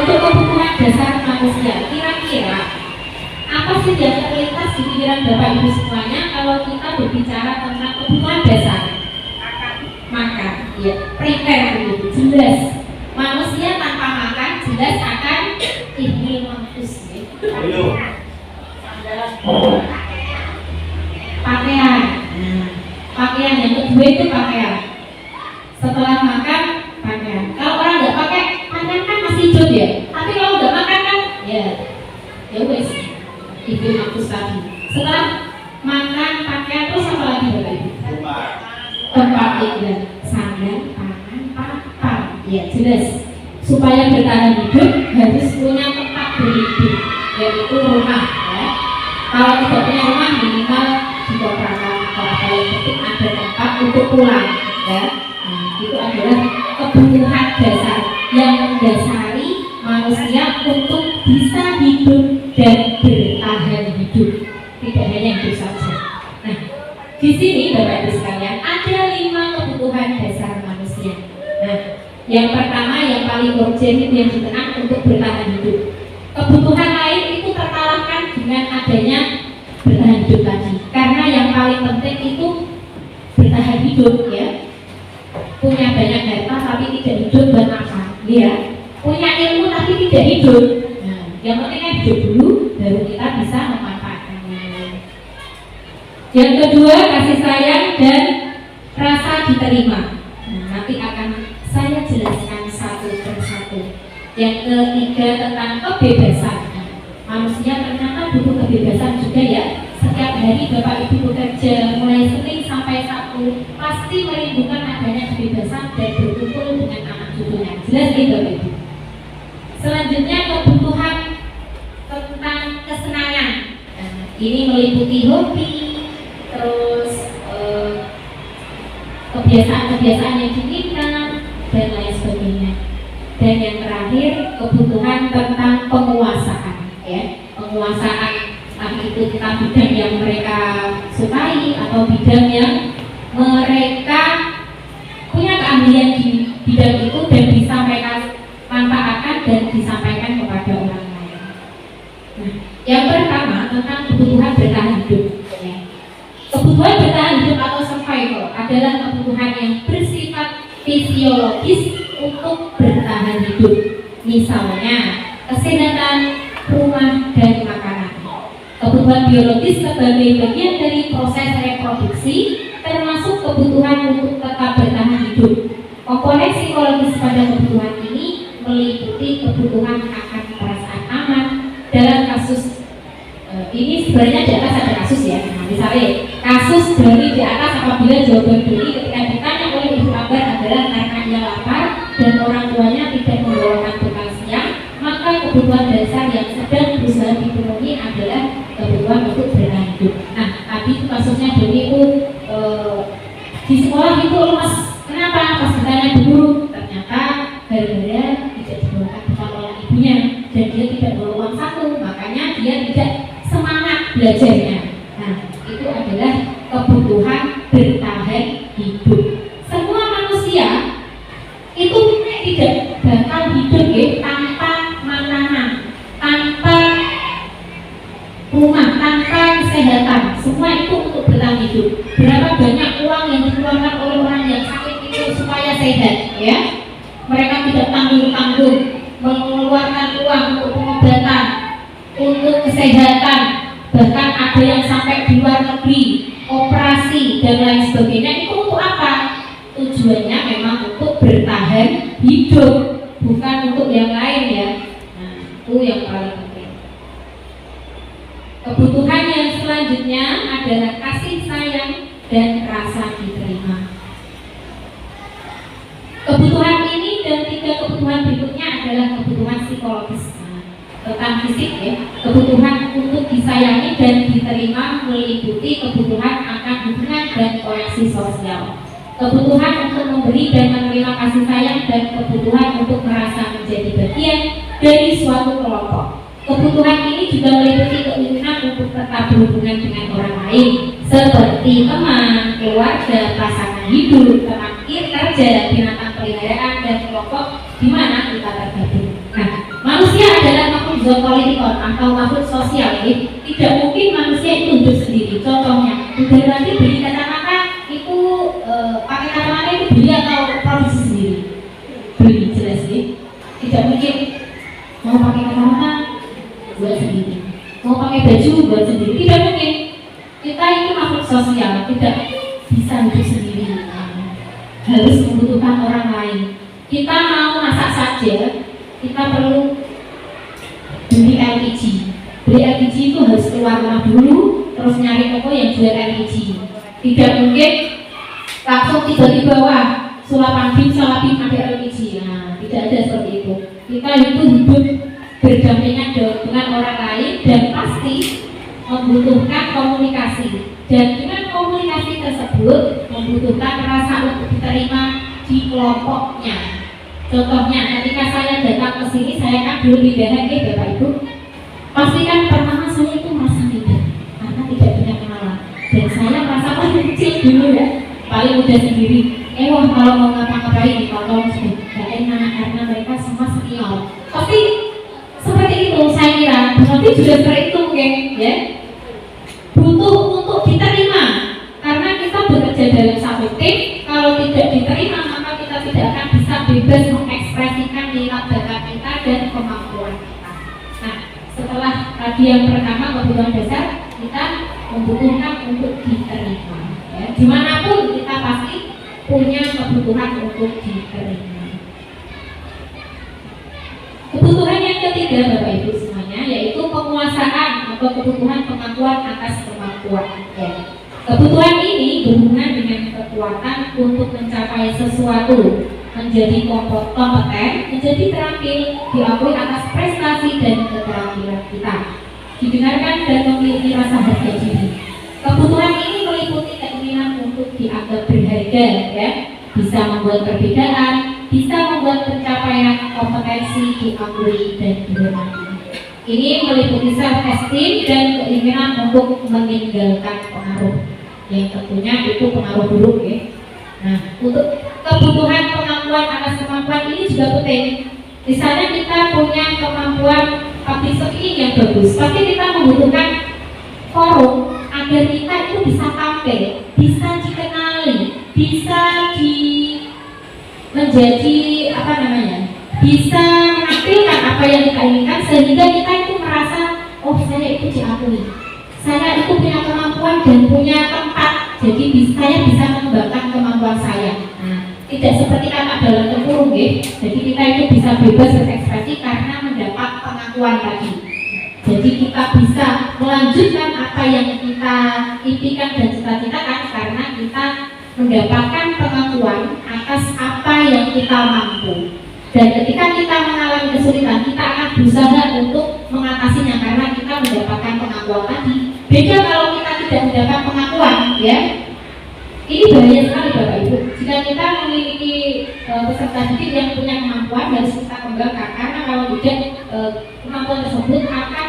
untuk kebutuhan dasar manusia, kira-kira apa sih yang terlintas di pikiran Bapak Ibu semuanya kalau kita berbicara tentang kebutuhan dasar? Makan, ya, primer begitu, jelas. Manusia tanpa makan jelas akan ingin mampus. Pakaian. Pakaian yang kedua itu pakaian. Setelah makan, pakaian. Kalau orang nggak pakai pakaian kan masih hidup ya. Tapi kalau nggak makan kan, ya wes. Itu maksud tadi. Setelah makan, pakaian, terus apa lagi Bapak Ibu? Tempat tinggal, sandang, pangan, papan. Ya jelas. Supaya bertahan hidup harus punya tempat berhidup, yaitu rumah. Ya. Kalau tidak punya rumah minimal dikontrakan. Kalau yang penting ada tempat untuk pulang, ya. Nah, itu adalah kebutuhan dasar yang mendasari manusia untuk bisa hidup dan bertahan hidup. Tidak hanya hidup saja. Nah, di sini Bapak Ibu sekalian ada 5 kebutuhan dasar manusia. Nah, yang pertama yang paling urgent itu yang dikenal untuk bertahan hidup. Kebutuhan lain itu terkalahkan dengan adanya bertahan hidup tadi. Karena yang paling penting hidup ya. Punya banyak harta tapi tidak hidup buat makan, ya. Punya ilmu tapi tidak hidup. Nah, yang penting kan hidup dulu, baru kita bisa memanfaatkannya. Yang kedua, kasih sayang dan rasa diterima. Nah, nanti akan saya jelaskan satu persatu. Yang ketiga tentang kebebasan. Manusia ternyata butuh kebebasan juga ya. Setiap hari Bapak Ibu bekerja mulai Senin sampai Sabtu pasti merindukan adanya kebebasan dan berkumpul dengan anak cucunya. Jelas gitu Bapak Ibu. Selanjutnya kebutuhan tentang kesenangan. Nah, ini meliputi hobi, terus kebiasaan-kebiasaan yang diinginkan dan lain sebagainya. Dan yang terakhir kebutuhan tentang penguasaan, ya, penguasaan itu tentang bidang yang mereka sukai atau bidang yang mereka punya keahlian di bidang itu dan bisa mereka manfaatkan dan disampaikan kepada orang lain. Nah, yang pertama tentang kebutuhan bertahan hidup. Ya. Kebutuhan bertahan hidup atau survival adalah kebutuhan yang bersifat fisiologis untuk bertahan hidup. Misalnya kesehatan, rumah, dan makanan. Kebutuhan biologis sebagai bagian dari proses reproduksi, termasuk kebutuhan untuk tetap bertahan hidup. Komponen psikologis pada kebutuhan ini meliputi kebutuhan akan perasaan aman. Dalam kasus ini sebenarnya di atas ada kasus ya. Nah, misalnya kasus dari di atas apabila jawaban Doni ketika ditanya oleh Ibu Akbar adalah karena ia lapar dan orang tuanya tidak membawakan bekal siang, maka kebutuhan dasar yang sedang berusaha dipenuhi adalah kebutuhan untuk bertahan hidup. Nah, tadi itu kasusnya Doni itu di sekolah itu lemas. Kenapa? Pas ditanya di guru, ternyata gara-gara tidak dibawakan bekal oleh ibunya dan dia tidak bawa uang saku, makanya dia tidak semangat belajarnya. Nah, itu adalah kebutuhan bertahan hidup. Semua manusia itu tidak bakal hidup ya, tanpa makanan, tanpa rumah, tanpa kesehatan. Semua itu untuk bertahan hidup. Berapa banyak uang yang dikeluarkan oleh orang yang sakit itu supaya sehat, ya? Mereka tidak tanggung-tanggung mengeluarkan uang untuk pengobatan, untuk kesehatan, bahkan ada yang sampai di luar negeri, operasi dan lain sebagainya. Itu untuk apa? Tujuannya memang untuk bertahan hidup, bukan untuk yang lain ya. Nah, itu yang paling penting. Kebutuhan yang selanjutnya adalah kasih sayang dan rasa diterima. Kebutuhan ini dan tiga kebutuhan berikutnya adalah kebutuhan psikologis. Tentang fisik ya, kebutuhan untuk disayangi dan diterima meliputi kebutuhan akan hubungan dan koneksi sosial, kebutuhan untuk memberi dan menerima kasih sayang, dan kebutuhan untuk merasa menjadi bagian dari suatu kelompok. Kebutuhan ini juga meliputi keinginan untuk tetap berhubungan dengan orang lain seperti teman, keluarga, pasangan hidup, teman kerja, binatang peliharaan, dan kelompok di mana kita tergabung. Nah, manusia adalah makhluk zoopolitikon atau makhluk sosial. Tidak mungkin manusia itu hidup sendiri. Contohnya, udah nanti beli kacamata itu pakai kacamata itu beli atau produksi sendiri? Beli, jelas ya. Tidak mungkin mau pakai kacamata buat sendiri, mau pakai baju buat sendiri. Tidak mungkin. Kita itu makhluk sosial, tidak bisa hidup sendiri. Harus membutuhkan orang lain. Kita mau masak saja, kita perlu beli LPG. Beli LPG itu harus keluar rumah dulu, terus nyari toko yang jual LPG. Tidak mungkin langsung tiba-tiba wah sulapan bim ada LPG. Nah, tidak ada seperti itu. Kita itu hidup berdampingan dengan orang lain dan pasti membutuhkan komunikasi. Dan dengan komunikasi tersebut membutuhkan rasa untuk diterima di kelompoknya. Contohnya, ketika saya datang ke sini, saya kan dulu pindahan ya Bapak Ibu. Pastikan pertama saya itu merasa minder karena tidak punya kenalan. Dan saya merasa paling kecil dulu ya, paling muda sendiri. Wah kalau mau ngapa-ngapain, kalau sudah gak enak karena mereka semua senior. Pasti seperti itu saya kira. Berarti juga seperti itu mungkin ya. Butuh untuk diterima karena kita bekerja dalam satu tim. bebas mengekspresikan minat bakat kita dan kemampuan kita. Nah, setelah tadi yang pertama kebutuhan dasar, kita membutuhkan untuk diterima. Ya, dimanapun kita pasti punya kebutuhan untuk diterima. Kebutuhan yang ketiga Bapak Ibu semuanya yaitu penguasaan atau kebutuhan pengakuan atas kemampuan. Ya. Kebutuhan ini berhubungan dengan kekuatan untuk mencapai sesuatu, menjadi kompeten, menjadi terampil, diakui atas prestasi dan keterampilan kita, didengarkan dan memiliki rasa harga diri. Kebutuhan ini meliputi keinginan untuk dianggap berharga, ya, bisa membuat perbedaan, bisa membuat pencapaian kompetensi diakui dan dihormati. Ini meliputi self-esteem dan keinginan untuk meninggalkan pengaruh, yang tentunya itu pengaruh buruk, ya. Nah, untuk kebutuhan pengakuan atas kemampuan ini juga penting. Misalnya kita punya kemampuan public speaking yang bagus, pasti kita membutuhkan forum agar kita itu bisa tampil, bisa dikenali, bisa menjadi bisa menampilkan apa yang kita inginkan sehingga kita itu merasa, oh saya itu diakui, saya itu punya kemampuan dan punya tempat, jadi saya bisa mengembangkan kemampuan saya. Nah, tidak seperti kata dalam tempurung, jadi kita itu bisa bebas berekspresi karena mendapat pengakuan tadi. Jadi kita bisa melanjutkan apa yang kita impikan dan cita-citakan karena kita mendapatkan pengakuan atas apa yang kita mampu. Dan ketika kita mengalami kesulitan, kita akan berusaha untuk mengatasinya karena kita mendapatkan pengakuan tadi. Beda kalau kita tidak mendapat pengakuan, ya. Ini bahaya sekali Bapak Ibu. Jika kita memiliki peserta didik yang punya kemampuan, harus kita kembangkan karena kalau tidak kemampuan tersebut akan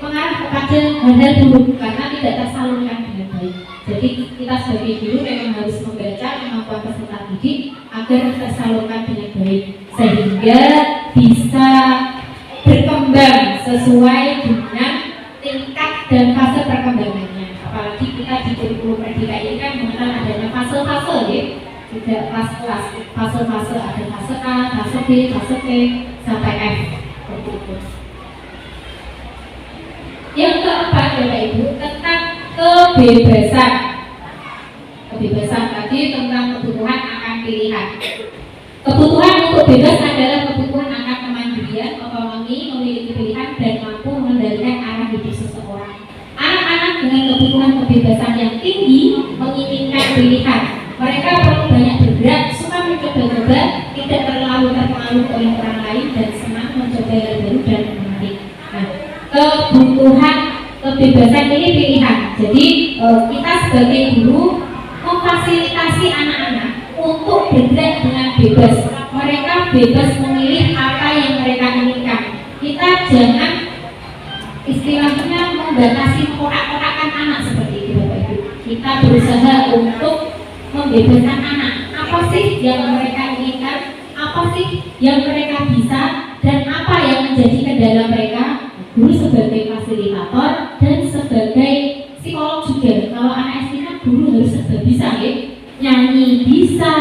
mengarah kepada hal-hal buruk karena tidak tersalurkan dengan baik. Jadi kita sebagai guru memang harus membaca kemampuan peserta didik agar tersalurkan dengan baik sehingga bisa berkembang sesuai dengan tingkat dan fase perkembangannya. Apalagi kita di kurikulum Merdeka ini kan mengenal adanya fase-fase, ya. Tidak kelas-kelas, fase-fase, ada fase A, fase B, fase C sampai F. Yang keempat Bapak Ibu tentang kebebasan. Kebebasan tadi tentang kebutuhan akan pilihan. Kebutuhan untuk bebas adalah kebutuhan akan kemandirian, otonomi, memiliki pilihan dan mampu mengendalikan arah hidup seseorang. Anak-anak dengan kebutuhan kebebasan yang tinggi menginginkan pilihan. Mereka perlu banyak bergerak, suka mencoba-coba, tidak terlalu terpengaruh oleh orang lain dan senang mencoba hal baru dan menarik. Nah, kebutuhan kebebasan ini pilihan. Jadi kita sebagai guru memfasilitasi anak-anak untuk bergerak dengan bebas. Mereka bebas memilih apa yang mereka inginkan. Kita jangan istilahnya membatasi kotak-kotakan anak seperti itu Bapak Ibu. Kita berusaha untuk membebaskan anak. Apa sih yang mereka inginkan? Apa sih yang mereka bisa? Dan apa yang menjadi kendala mereka? Guru sebagai fasilitator dan sebagai psikolog juga. Kalau anak SD kan guru harus serba bisa, ya. Nyanyi bisa,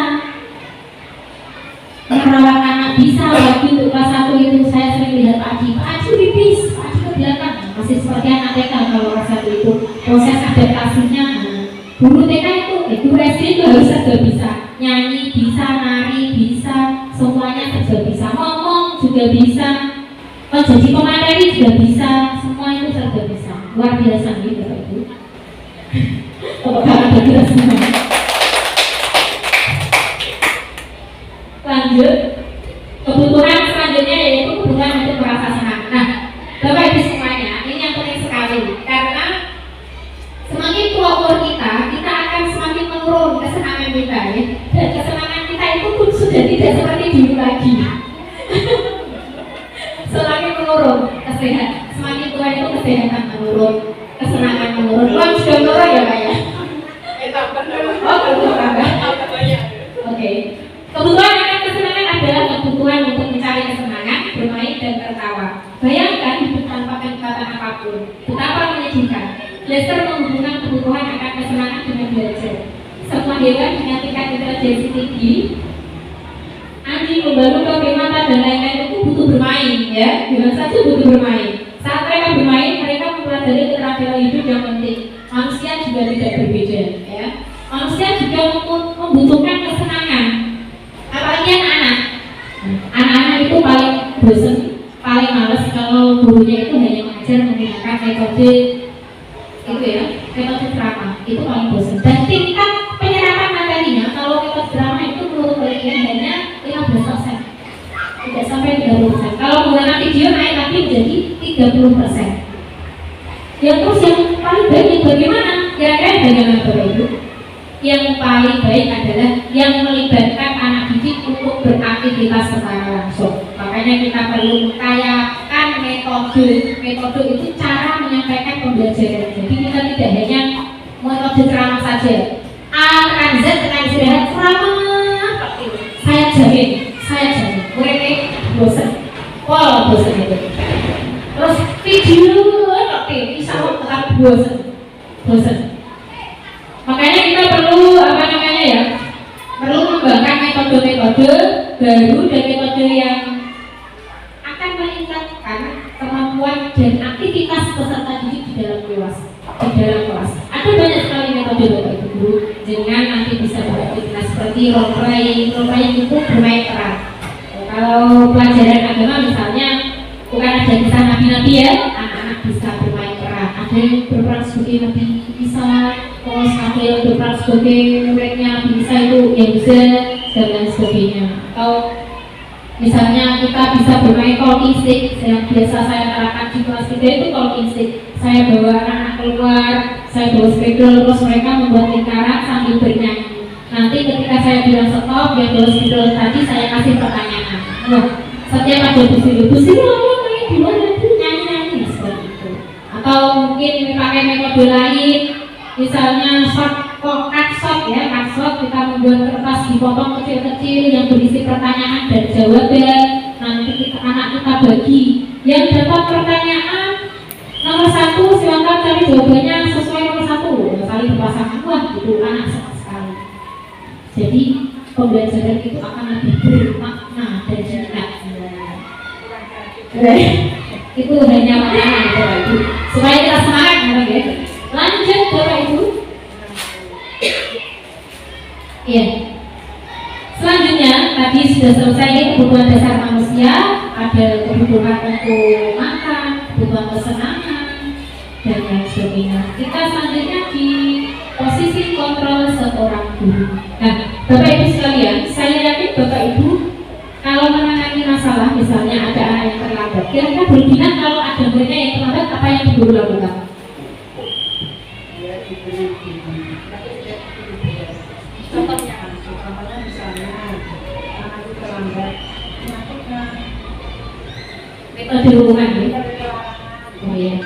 merawat anak bisa. Waktu itu kelas 1 itu saya sering lihat Pak Aji pipis, Pak Aji ke belakang. Masih seperti anak TK kalau kelas 1 itu proses adaptasinya. Guru TK itu, guru SD itu harus serba bisa. Nyanyi bisa, nari bisa, semuanya serba bisa. Ngomong juga bisa. Jadi pemateri juga bisa, semua itu serba bisa. Luar biasa nih Bapak Ibu. Bapak bagi semua. Lanjut, kebutuhan selanjutnya yaitu kebutuhan untuk merasa senang. Nah, Bapak Ibu semuanya, ini yang penting sekali karena semakin tua umur kita akan semakin menurun kesenangan kita, ya. Dan kesenangan kita itu pun sudah tidak seperti dulu lagi. Semakin menurun kesehatan, semakin tua itu kesehatan menurun, kesenangan menurun. Uang sudah menurun ya Pak ya? Oke. Kebutuhan akan kesenangan adalah kebutuhan untuk mencari kesenangan, bermain dan tertawa. Bayangkan hidup tanpa kenikmatan apapun, betapa menyedihkan. Lester menghubungkan kebutuhan akan kesenangan dengan belajar. Semua hewan dengan tingkat intelijensi tinggi ngaji, lumba-lumba, primata dan lain-lain itu butuh bermain, ya. Dengan saja butuh bermain. Saat mereka bermain, mereka mempelajari keterampilan hidup yang penting. Manusia juga tidak berbeda, ya. Manusia juga membutuhkan kesenangan. Apalagi anak-anak. Anak-anak itu paling bosan, paling males kalau gurunya itu hanya mengajar menggunakan metode itu ya, metode drama. Itu paling bosan. Dan tingkat penyerapan materinya kalau metode drama itu menurut penelitian hanya 15%, tidak sampai 30%. Kalau menggunakan video naik lagi menjadi 30%. Ya terus yang paling baik bagaimana? Kira-kira bagaimana Bapak Ibu? Yang paling baik adalah yang melibatkan anak didik untuk beraktivitas secara langsung. Makanya kita perlu mengkayakan metode. Metode itu cara menyampaikan pembelajaran. Jadi kita tidak hanya metode ceramah saja. A tekan Z tekan istirahat ceramah. Saya jamin. Mereka bosan. Wow, bosan itu. Terus video, oke, insya Allah tetap bosan. Makanya kita perlu perlu mengembangkan metode-metode baru dan metode yang akan meningkatkan kemampuan dan aktivitas peserta didik di dalam kelas. Ada banyak sekali metode Bapak Ibu Guru dengan nanti bisa beraktivitas seperti role playing itu bermain peran. Kalau pelajaran agama misalnya bukan ada kisah nabi-nabi ya, anak-anak bisa bermain peran. Ada yang berperan sebagai nabi Isa, terus ada yang berperan sebagai muridnya nabi Isa itu yang bisa dan lain sebagainya. Atau misalnya kita bisa bermain talking stick yang biasa saya terapkan di kelas 3 itu talking stick. Saya bawa anak keluar, saya bawa spidol, terus mereka membuat lingkaran sambil bernyanyi. Nanti ketika saya bilang stop, yang bawa spidol tadi saya kasih pertanyaan. Loh, setiap ada busi di luar itu nyanyi seperti itu. Atau mungkin pakai metode lain, misalnya cut shot kita membuat kertas dipotong kecil-kecil yang berisi pertanyaan dan jawaban. Nanti anak kita bagi yang dapat pertanyaan nomor 1 silakan cari jawabannya sesuai nomor 1. Saling berpasangan, wah itu anak senang sekali. Jadi pembelajaran itu akan lebih bermakna dan jelas. Itu hanya maknanya Bapak Ibu supaya kita semangat ya. Lanjut Bapak Ibu. Iya. Selanjutnya tadi sudah selesai kebutuhan dasar manusia, ada kebutuhan untuk makan, kebutuhan kesenangan dan lain sebagainya. Kita selanjutnya di posisi kontrol seorang guru. Nah, Bapak Ibu sekalian, saya yakin Bapak Ibu kalau menangani masalah, misalnya ada anak yang terlambat, kira-kira berbilang kalau ada muridnya yang terlambat, apa yang guru lakukan? Contohnya misalnya anak itu terlambat, metode hukuman ya? Oh iya,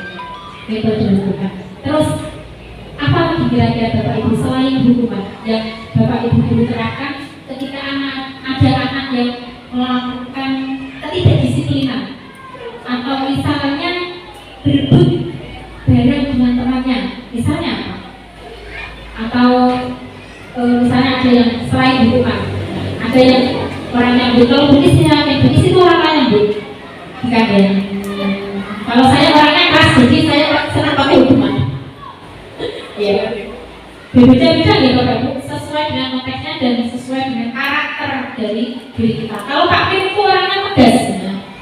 metode hukuman. Terus apa lagi kira-kira Bapak Ibu selain hukuman yang Bapak Ibu guru terapkan ketika ada anak yang melakukan ketidakdisiplinan atau misalnya berebut barang dengan temannya, misalnya apa? Atau misalnya ada yang selain hukuman, ada yang orang yang kalau betis itu orang lain yang bukan. Kalau saya orangnya keras, jadi saya senang pakai hukuman. Iya. Berbeda-beda ya Bapak Ibu, sesuai dengan konteksnya dan sesuai dengan karakter dari diri kita. Kalau Pak Kim itu orangnya pedas,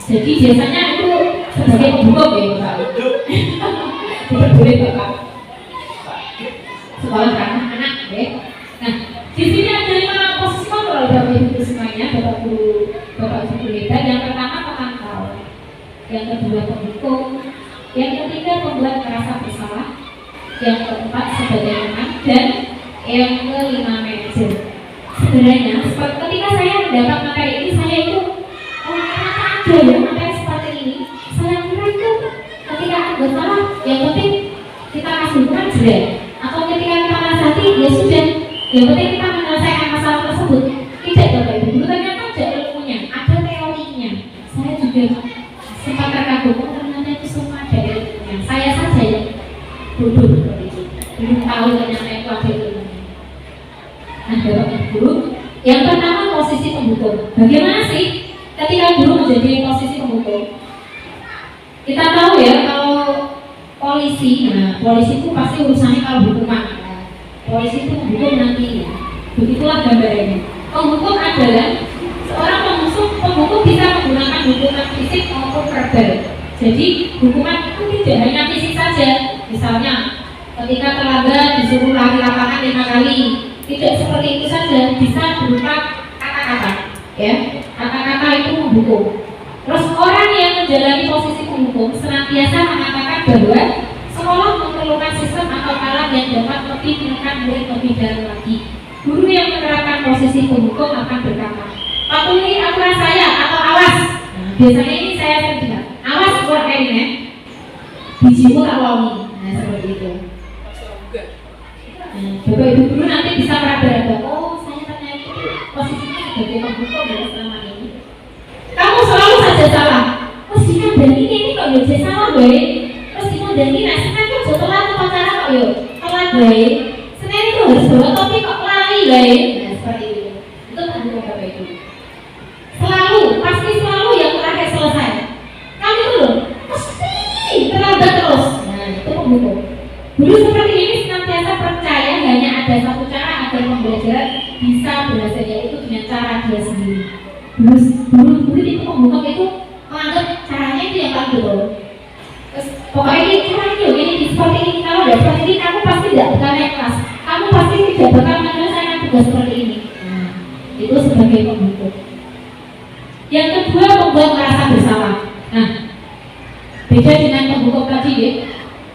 jadi biasanya itu sebagai pembunuh ya Bapak. Tidak boleh Bapak. Sekolah ramah anak ya. Nah, di sini ada 5 posisi kontrol Bapak Ibu semuanya, Bapak Ibu hebat. Yang pertama pemantau, yang kedua pendukung, yang ketiga membuat merasa bersalah, yang keempat sebagai teman, dan yang kelima manajer. Sebenarnya ketika saya mendapat materi ini, saya itu kenapa ada ya materi seperti ini. Saya kira itu ketika ada salah, yang penting kita kasih hukuman jelas. Atau ketika kita menasihati, ya sudah, yang penting kita menyelesaikan masalah tersebut. Tidak Bapak Ibu, ternyata ada ilmunya, ada teorinya. Saya juga sempat terkagum, ternyata itu semua ada ilmunya. Saya saja yang bodoh seperti itu, belum tahu ternyata itu ada ilmunya. Nah Bapak Ibu, Yang pertama posisi pembuka. Bagaimana sih ketika guru menjadi posisi pembuka? Kita tahu ya kalau polisi, nah polisi itu pasti urusannya kalau hukuman. Polisi itu menghukum nantinya. Begitulah gambarannya. Penghukum adalah seorang penghukum bisa menggunakan hukuman fisik maupun verbal. Jadi hukuman itu tidak hanya fisik saja. Misalnya ketika terlambat disuruh lari lapangan 5 kali, tidak seperti itu saja, bisa berupa kata-kata. Ya, kata-kata itu menghukum. Terus orang yang menjalani posisi penghukum senantiasa mengatakan bahwa sekolah memerlukan sistem atau alat yang dapat lebih menekan murid lebih dalam lagi. Guru yang menerapkan posisi penghukum akan berkata, patuhi aturan saya atau awas. Nah, biasanya ini saya akan bilang, awas buat ini, bijimu tak wangi. Nah seperti itu. Bapak Ibu guru nanti bisa meraba-raba, oh saya ternyata posisinya sebagai penghukum ya selama ini. Kamu selalu saja salah. Mestinya dari ini kok ya saya salah baik. Mestinya dari ini, nah sekarang itu telat upacara kok ya telat baik. Sekarang itu harus bawa topi kok lari baik. Nah seperti itu. Itu penghukum Bapak Ibu. Selalu, pasti selalu yang terakhir selesai. Kamu itu loh, mesti terlambat terus. Nah itu penghukum. Guru seperti ini senantiasa percaya hanya ada satu cara agar pembelajaran bisa berhasil, yaitu dengan cara dia sendiri. Guru itu penghukum itu menganggap caranya itu yang paling betul. Terus pokoknya ini caranya ini seperti ini, kalau tidak seperti ini kamu pasti tidak bakal naik kelas, kamu pasti tidak bakal menyelesaikan tugas seperti ini. Nah, itu sebagai penghukum. Yang kedua, membuat merasa bersalah. Nah, beda dengan penghukum tadi ya.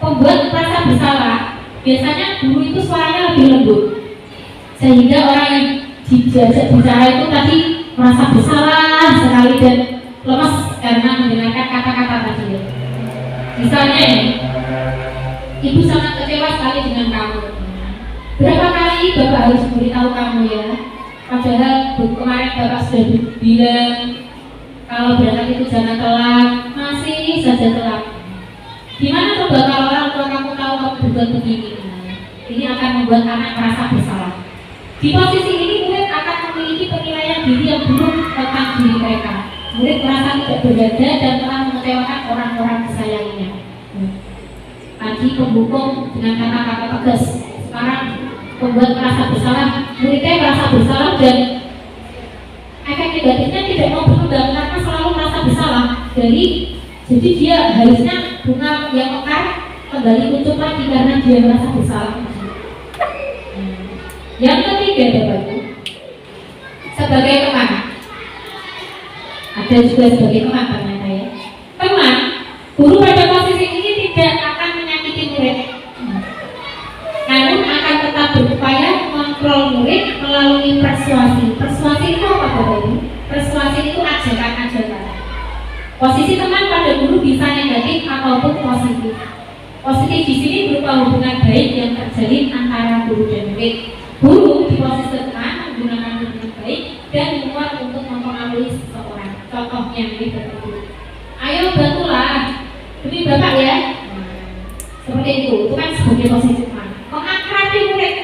Pembuat merasa bersalah, biasanya guru itu suaranya lebih lembut, sehingga orang yang diajak bicara itu tadi merasa bersalah sekali dan lemas karena mendengarkan kata-kata tadi. Misalnya ini, ibu sangat kecewa sekali dengan kamu. Berapa kali bapak harus memberitahu kamu ya? Padahal kemarin bapak sudah bilang kalau berangkat itu jangan telat, masih saja telat. Gimana coba kalau orang tua kamu tahu kamu berbuat begini? Ini akan membuat anak merasa bersalah. Di posisi ini murid akan memiliki penilaian diri yang buruk tentang diri mereka. Murid merasa tidak berharga dan telah mengecewakan orang-orang kesayanginya. Tadi penghukum dengan kata-kata tegas. Sekarang membuat merasa bersalah. Muridnya merasa bersalah dan efek negatifnya tidak mau berkembang karena selalu merasa bersalah. Jadi dia harusnya bunga yang mekar kembali muncul lagi karena dia merasa bersalah. Yang ketiga Bapak Ibu, sebagai teman, ada juga sebagai teman ternyata ya. Teman, guru pada posisi ini tidak akan menyakiti murid, namun akan tetap berupaya mengontrol murid melalui persuasi. Persuasi itu apa Bapak Ibu? Persuasi itu ajakan-ajakan. Posisi teman pada guru bisa negatif ataupun positif. Positif di sini berupa hubungan baik yang terjalin antara guru dan murid. Guru di posisi teman menggunakan hubungan baik dan menguat untuk mempengaruhi seseorang. Contohnya ini tertentu. Ayo bantulah demi bapak ya. Seperti itu kan sebagai posisi teman. Mengakrabi murid.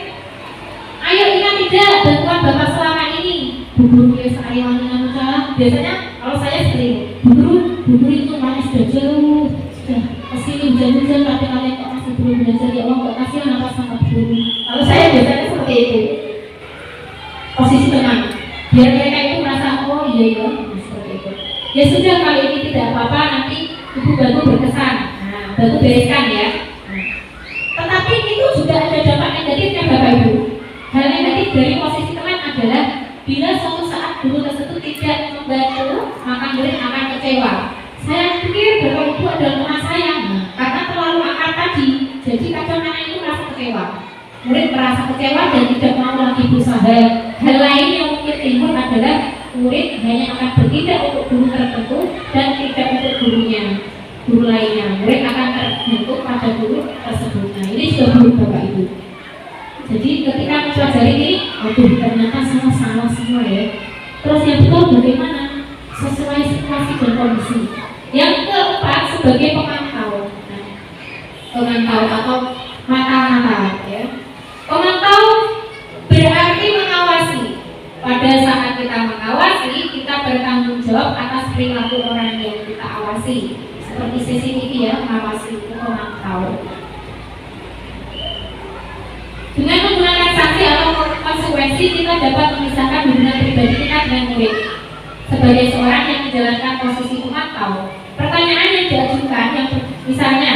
Ayo ingat tidak bantuan bapak selama ini. Guru ya sekali wanita salah. Biasanya kalau saya seperti itu. Guru itu mana sudah jauh, sudah kesini hujan-hujan, tapi kalian kok masih belum belajar, ya Allah kok kasihan apa sama guru. Kalau saya biasanya seperti itu, posisi teman, biar mereka itu merasa oh iya seperti itu. Ya sudah kali ini tidak apa-apa, nanti ibu bantu berkesan, nah bantu bereskan ya. Tetapi itu juga ada dampak negatifnya Bapak Ibu. Hal negatif dari posisi teman adalah bila suatu saat guru tersebut tidak membantu, maka murid akan kecewa. Saya pikir Bapak Ibu adalah teman saya, karena terlalu akrab tadi, jadi kadang anak itu merasa kecewa. Murid merasa kecewa dan tidak mau lagi berusaha. Hal lain yang mungkin timbul adalah murid hanya akan bertindak untuk guru tertentu dan tidak untuk guru lainnya. Murid akan terbentuk pada guru tersebut. Nah ini juga buruk Bapak Ibu. Jadi ketika mempelajari ini, aduh ternyata salah semua ya. Terus yang betul bagaimana? Sesuai situasi dan kondisi. Yang keempat sebagai pemantau. Pemantau atau mata-mata ya. Pemantau berarti mengawasi pada perilaku orang yang kita awasi, seperti CCTV ya, mengawasi itu memantau. Dengan menggunakan sanksi atau konsekuensi, kita dapat memisahkan hubungan pribadi kita dengan murid sebagai seorang yang menjalankan posisi pemantau. Pertanyaan yang diajukan yang misalnya,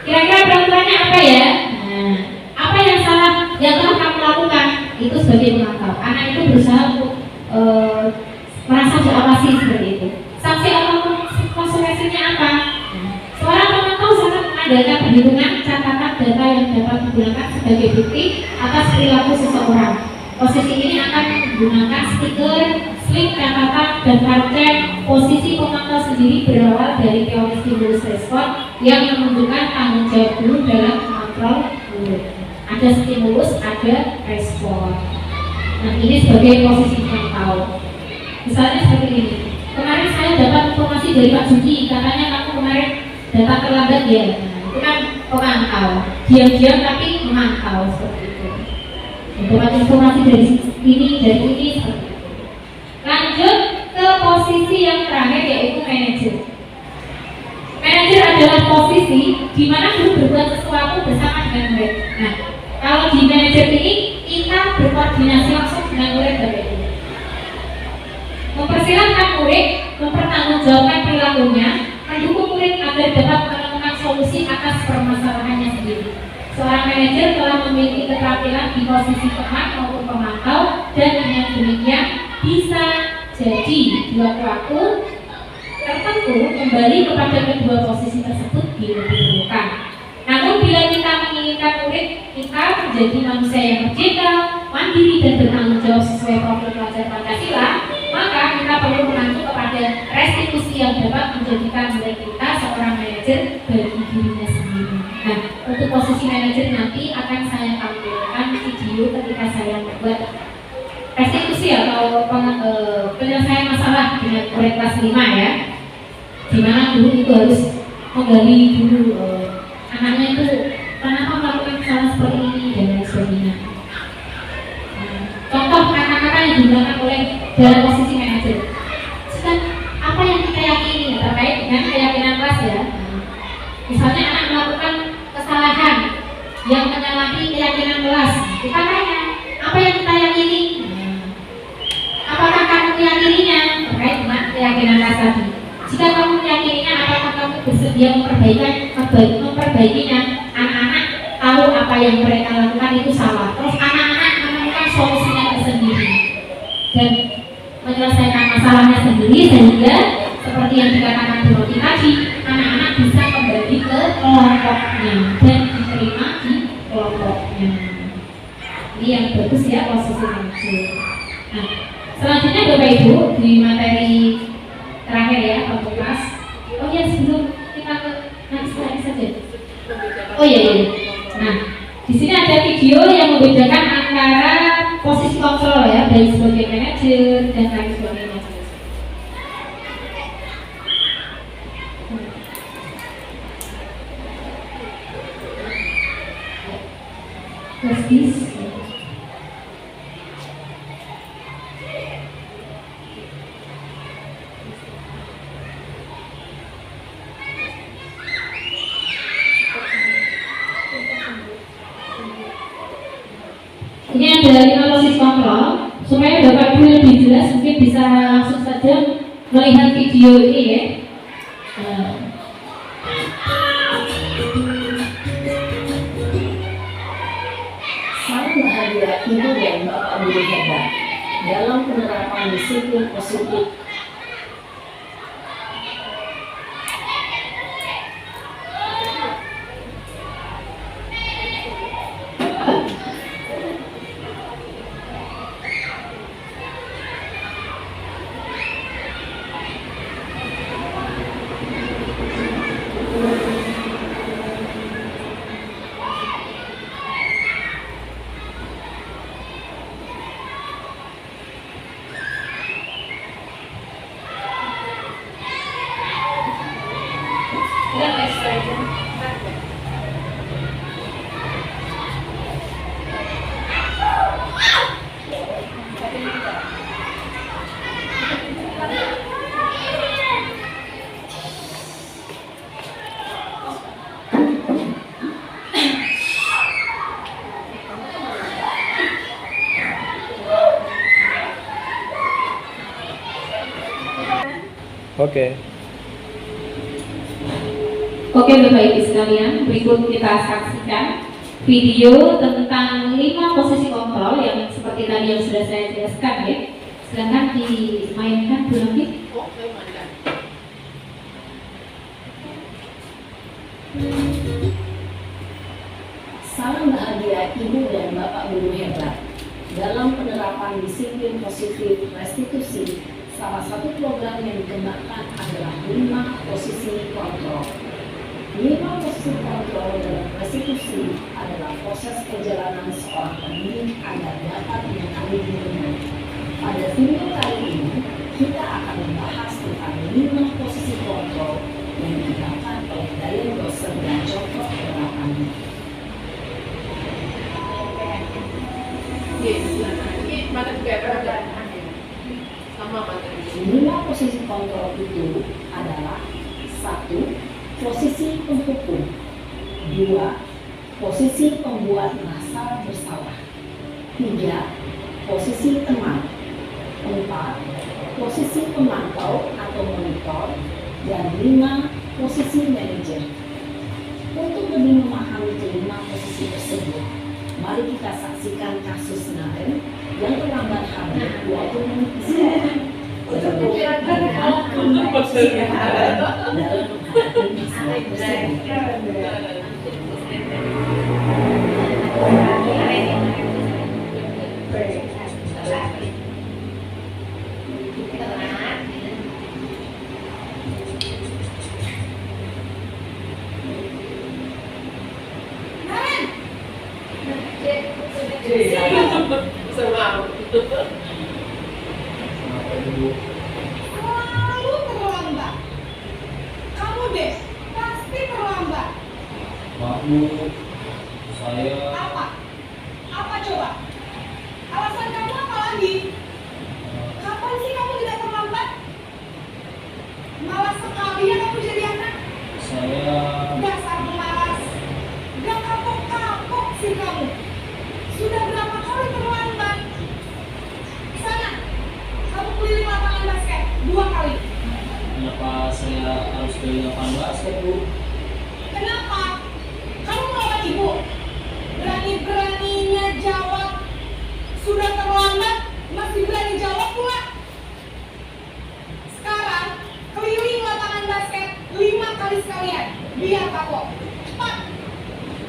kira-kira peraturannya apa ya? Nah, apa yang salah yang telah kamu lakukan? Itu sebagai pemantau. Anak itu berusaha untuk merasa diawasi seperti itu. Sanksi atau konsekuensinya apa? Seorang pemantau sangat mengandalkan perhitungan catatan data yang dapat digunakan sebagai bukti atas perilaku seseorang. Posisi ini akan menggunakan stiker, slip catatan, dan kartu. Posisi pemantau sendiri berawal dari teori stimulus respon yang menunjukkan tanggung jawab guru dalam mengontrol murid. Ada stimulus, ada respon. Nah, ini sebagai posisi pemantau. Misalnya seperti ini. Kemarin saya dapat informasi dari Pak Juki, katanya kamu kemarin datang terlambat ya. Nah, itu kan pemantau. Diam-diam tapi memantau seperti itu. Dapat informasi dari ini seperti itu. Lanjut ke posisi yang terakhir yaitu manajer. Manajer adalah posisi di mana guru berbuat sesuatu bersama dengan murid. Nah, kalau di manajer ini kita berkoordinasi langsung dengan murid dan murid. Mempersilahkan murid mempertanggungjawabkan perilakunya, mendukung murid agar dapat menemukan solusi atas permasalahannya sendiri. Seorang manajer telah memiliki keterampilan di posisi teman maupun pemantau, dan dengan demikian bisa jadi dua pelaku tertentu kembali kepada kedua posisi tersebut diperlukan. Namun bila kita menginginkan murid kita menjadi manusia yang merdeka, mandiri dan bertanggung jawab sesuai profil pelajar Pancasila, maka kita perlu mengacu kepada restitusi yang dapat menjadikan murid kita seorang manajer bagi dirinya sendiri. Nah, untuk posisi manajer nanti akan saya tampilkan video ketika saya membuat restitusi atau penyelesaian masalah dengan murid kelas 5 ya, dimana guru itu harus menggali dulu anaknya itu kenapa melakukan kesalahan seperti ini dan lain sebagainya. Contoh kata-kata yang digunakan oleh dalam posisi manajer. Apa yang kita yakini terkait dengan keyakinan kelas ya. Misalnya anak melakukan kesalahan yang menyalahi keyakinan kelas, kita tanya apa yang kita yakini. Apakah kamu meyakininya terkait dengan keyakinan kelas tadi? Jika kamu meyakininya, apakah kamu bersedia memperbaikinya? Anak-anak tahu apa yang mereka lakukan itu salah. Terus anak-anak menemukan solusinya tersendiri dan menyelesaikan masalahnya sendiri, sehingga seperti yang dikatakan Bu Roti tadi, anak-anak bisa kembali ke kelompoknya dan diterima di kelompoknya. Ini yang bagus ya posisi manajer. Nah, selanjutnya Bapak Ibu di materi terakhir ya, fakultas. Oh ya, sebelum kita ke nanti saja. Oh iya. Nah, di sini ada video yang membedakan antara posisi kontrol ya, baik sebagai manajer dan lain sebagainya. Persis. Ini ada 5 posisi kontrol. Supaya Bapak Ibu lebih jelas, mungkin bisa langsung saja melihat video ini ya. Saya bahagia Ibu dan Bapak Guru hebat dalam penerapan disiplin positif. Oke. Oke Bapak Ibu sekalian, berikut kita saksikan video tentang 5 posisi kontrol yang seperti tadi yang sudah saya jelaskan ya. Silakan dimainkan Bu Nafi. Salam bahagia Ibu dan Bapak Guru hebat. Dalam penerapan disiplin positif restitusi, salah satu program yang dikembangkan adalah 5 posisi kontrol. 5 posisi kontrol dalam restitusi adalah proses perjalanan seorang pemilik agar dapat mengetahui dirinya. Pada video kali ini, kita akan membahas tentang 5 posisi kontrol yang diterapkan oleh Dayan Dosen dan contoh penerapannya. Mata juga berat. Sama mata. 5 posisi kontrol itu adalah 1. Posisi penghukum. 2. Posisi pembuat merasa bersalah. 3. Posisi teman. 4. Posisi pemantau atau monitor. Dan 5. Posisi manajer. Untuk lebih memahami kelima posisi tersebut, mari kita saksikan kasus Naren yang terlambat hadir waktu mengisahkan dalam menghadapi masalah tersebut. Selalu terlambat. Kamu deh, pasti terlambat. Maaf Bu, saya Apa? Apa coba? Alasan kamu apa lagi? Kapan sih kamu tidak terlambat? Malas sekali ya kamu jadi anak. Dasar pemalas. Gak kapok-kapok sih kamu. Sudah berapa kali terlambat? Sana, kamu keliling lapangan basket 2 kali. kenapa saya harus beli 18 Bu? Kenapa? Kamu melawan ibu? Berani-beraninya jawab. Sudah terlambat, masih berani jawab pula. Sekarang, keliling lapangan basket 5 kali sekalian. Biar kapok. Cepat.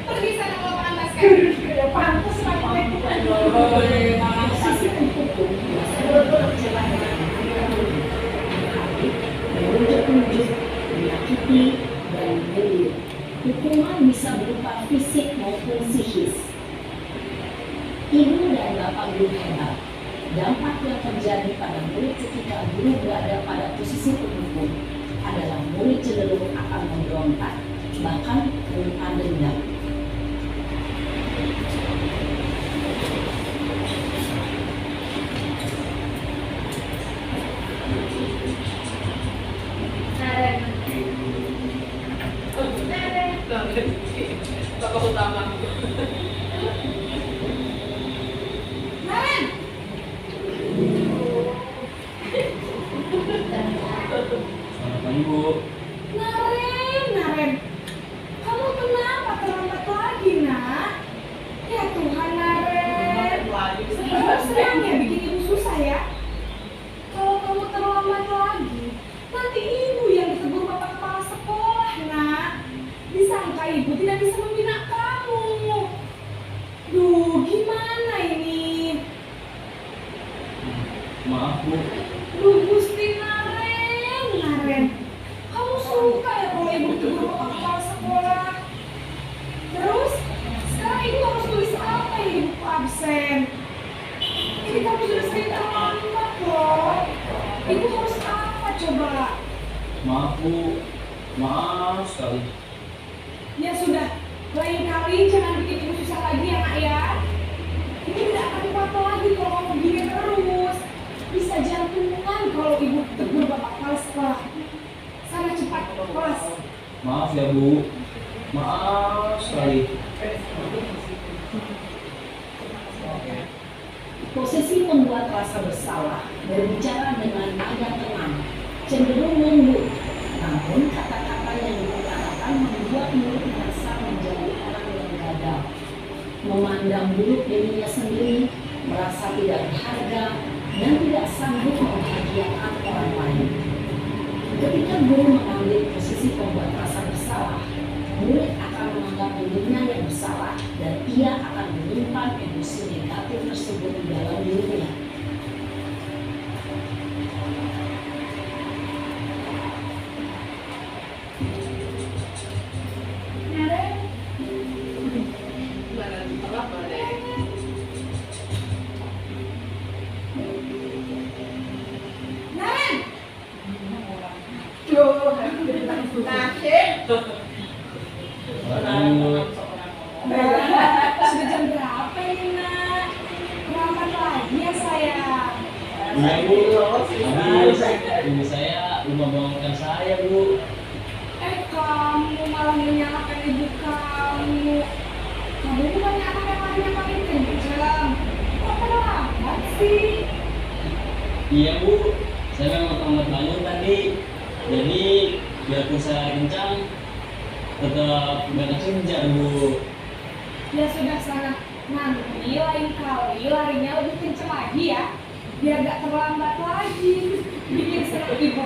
Pergi sana ke lapangan basket. Ya pantas pakai itu. Posisi penghukum biasanya berjalan menunjuk-nunjuk, menyakiti, dan menggeliat. Hukuman bisa berupa fisik maupun psikis. Ibu dan Bapak Guru hebat. Dampak yang terjadi pada murid ketika guru berada pada posisi penghukum adalah murid cenderung akan memberontak, bahkan menyimpan dendam. Tokoh utama. Naren! Selamat pagi Bu. Naren, kamu kenapa terlambat lagi, nak? Ya Tuhan, Naren. Senang ya bikin ibu susah ya. Kalau kamu terlambat lagi, nanti ibu yang ditegur bapak kepala sekolah, nak. Disangka ibu tidak bisa membina kamu. Duh, gimana ini? Maaf Bu, Duh, Gusti Naren. Kamu suka ya kalau ibu ditegur bapak kepala sekolah? Terus, sekarang ibu harus tulis apa yang ibu absen? Ini kamu sudah sering terlambat loh. Ibu harus apa coba? maaf Bu, maaf sekali. Ya sudah, lain kali jangan bikin ibu susah lagi ya nak ya. Ibu tidak akan kuat lagi kalau kamu begini terus. Bisa jantungan kalau ibu tegur bapak kepala sekolah. Sana cepat kelas. Maaf ya Bu, maaf sekali. Posisi membuat rasa bersalah, berbicara dengan nada tenang, cenderung lembut. Namun kata-kata yang diutarakan membuat Nurul merasa menjadi orang yang gagal, memandang buruk dirinya sendiri, merasa tidak berharga, dan tidak sanggup membahagiakan orang lain. Ketika guru mengambil posisi pembuat rasa bersalah, murid akan menganggap dirinya yang bersalah dan ia akan menyimpan emosi negatif tersebut di dalam dirinya. Sudah jam berapa ini, Nak? Terlambat lagi ya, sayang? Iya Bu, ibu saya lupa bangunkan saya Bu. Kamu malah menyalahkan ibu kamu. Kamu bukannya anak yang lahirnya paling kencang. Kok terlambat sih? Iya Bu, saya memang terlambat bangun tadi. Jadi biarpun saya kencang, tetap gak kesenja Bu. Ya sudah sana. Nanti lain kali larinya lebih kencang lagi ya. Biar gak terlambat lagi. Bikin senang ibu.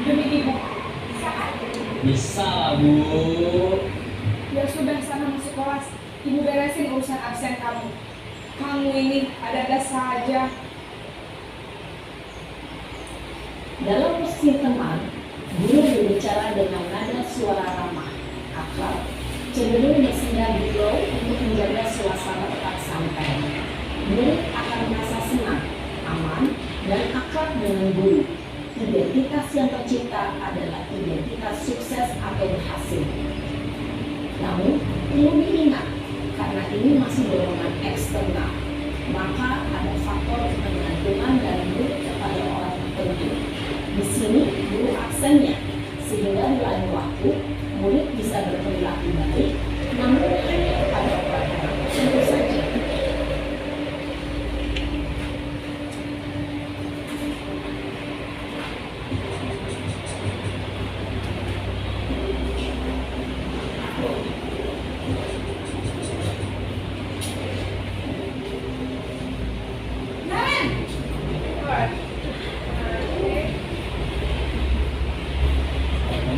Demi ibu. Saat Bisa Bu. ya sudah sana masuk kelas. Ibu beresin urusan absen kamu. Kamu ini ada-ada saja. Dalam posisi teman, guru berbicara dengan nada suara ramah, akrab, cenderung bersendak gurau untuk menjaga suasana tetap santai. Murid akan merasa senang, aman, dan akrab dengan guru. Identitas yang tercipta adalah identitas sukses atau berhasil. Namun, perlu diingat, karena ini masih dorongan eksternal, maka ada faktor ketergantungan dari murid kepada orang tertentu. Di sini guru aksennya, sehingga di lain waktu murid bisa berperilaku baik, namun hanya kepada orang tertentu saja.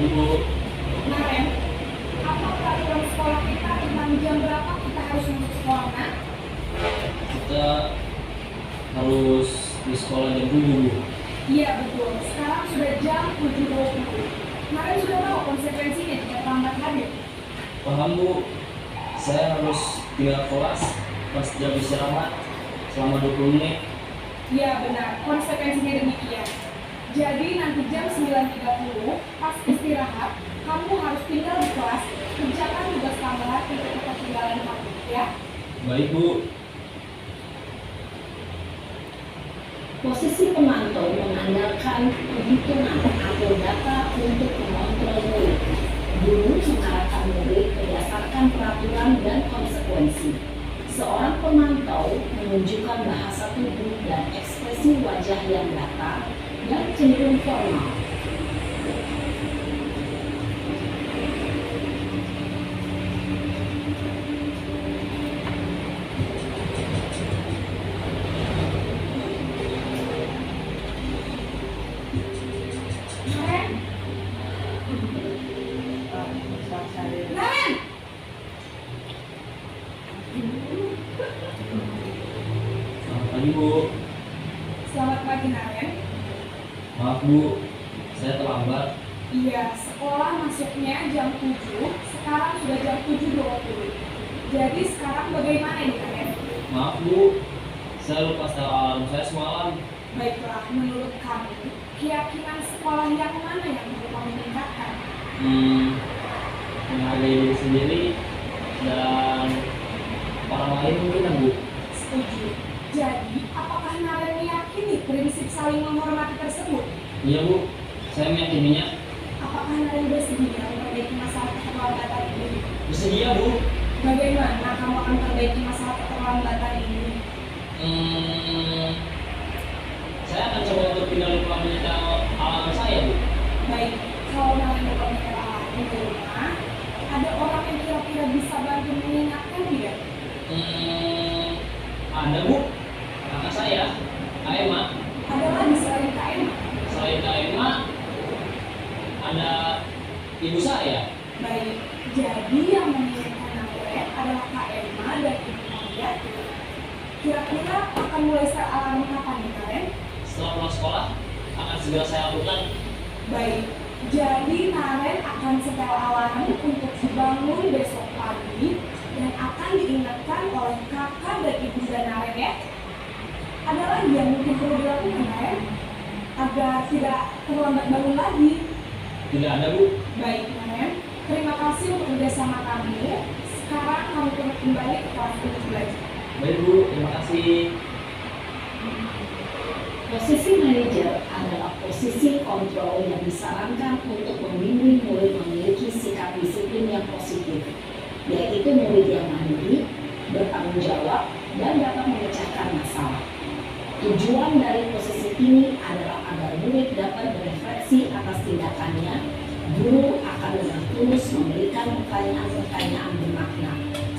Ini Bu, Kemarin, apa peraturan sekolah kita tentang jam berapa kita harus masuk sekolah, Nak? kita harus di sekolah jam 7 Bu. Iya betul, sekarang sudah jam 7.20. Kemarin sudah tahu konsekuensinya jika terlambat hadir. Paham Bu, saya harus tinggal kelas pas jam istirahat selama 20 menit. Iya benar, konsekuensinya demikian. Jadi nanti jam 9.30 pas istirahat, kamu harus tinggal di kelas, kerjakan tugas tambahan untuk ketinggalan kamu, ya? Baik Bu. Posisi pemantau mengandalkan perhitungan atau data untuk mengontrol murid. Guru mengarahkan murid berdasarkan peraturan dan konsekuensi. Seorang pemantau menunjukkan bahasa tubuh dan ekspresi wajah yang datar dan cenderung formal. Karen? Karen? Selamat pagi Bu. Selamat pagi, Naren. Maaf Bu, saya terlambat. Iya, sekolah masuknya jam 7, sekarang sudah jam 7.20. Jadi sekarang bagaimana ini, Karen? Maaf Bu, saya lupa setel alarm saya semalam. Baiklah, menurut kamu, keyakinan sekolah yang mana yang perlu kamu tingkatkan? Menghargai diri sendiri dan orang lain mungkin ya, Bu. Setuju. Jadi, apakah Naren meyakini prinsip saling menghormati tersebut? Iya Bu, saya meyakininya. Apakah Naren bersedia memperbaiki masalah keterlambatan ini? Bersedia Bu. Bagaimana kamu akan memperbaiki masalah keterlambatan ini? Saya akan coba untuk tidak lupa menyetel alarm saya Bu. Ada Bu, kakak saya, Kak Emma. Ada lagi selain Kak Emma? Selain Kak Emma, ada ibu saya. Baik, jadi yang mengirimkan Naren adalah Kak Emma dan Ibu Maria. Kira-kira akan mulai start alarm kapan nih Karen? Setelah pulang sekolah, akan segera saya lakukan. Baik, jadi Naren akan setel alarm untuk dibangun besok pagi dan akan diingatkan oleh kakak dan ibu dan Naren ya. Ada lagi yang mungkin perlu dilakukan Naren agar tidak terlambat bangun lagi. Tidak ada Bu. Baik Naren, terima kasih untuk kerjasama kamu. Sekarang kamu kembali ke kelas untuk belajar. Baik Bu, terima kasih. Posisi manajer adalah posisi kontrol yang disarankan untuk membimbing murid memiliki sikap disiplin yang positif, yaitu murid yang mandiri, bertanggung jawab, dan dapat memecahkan masalah. Tujuan dari posisi ini adalah agar murid dapat berefleksi atas tindakannya. Guru akan dengan tulus memberikan pertanyaan-pertanyaan bermakna,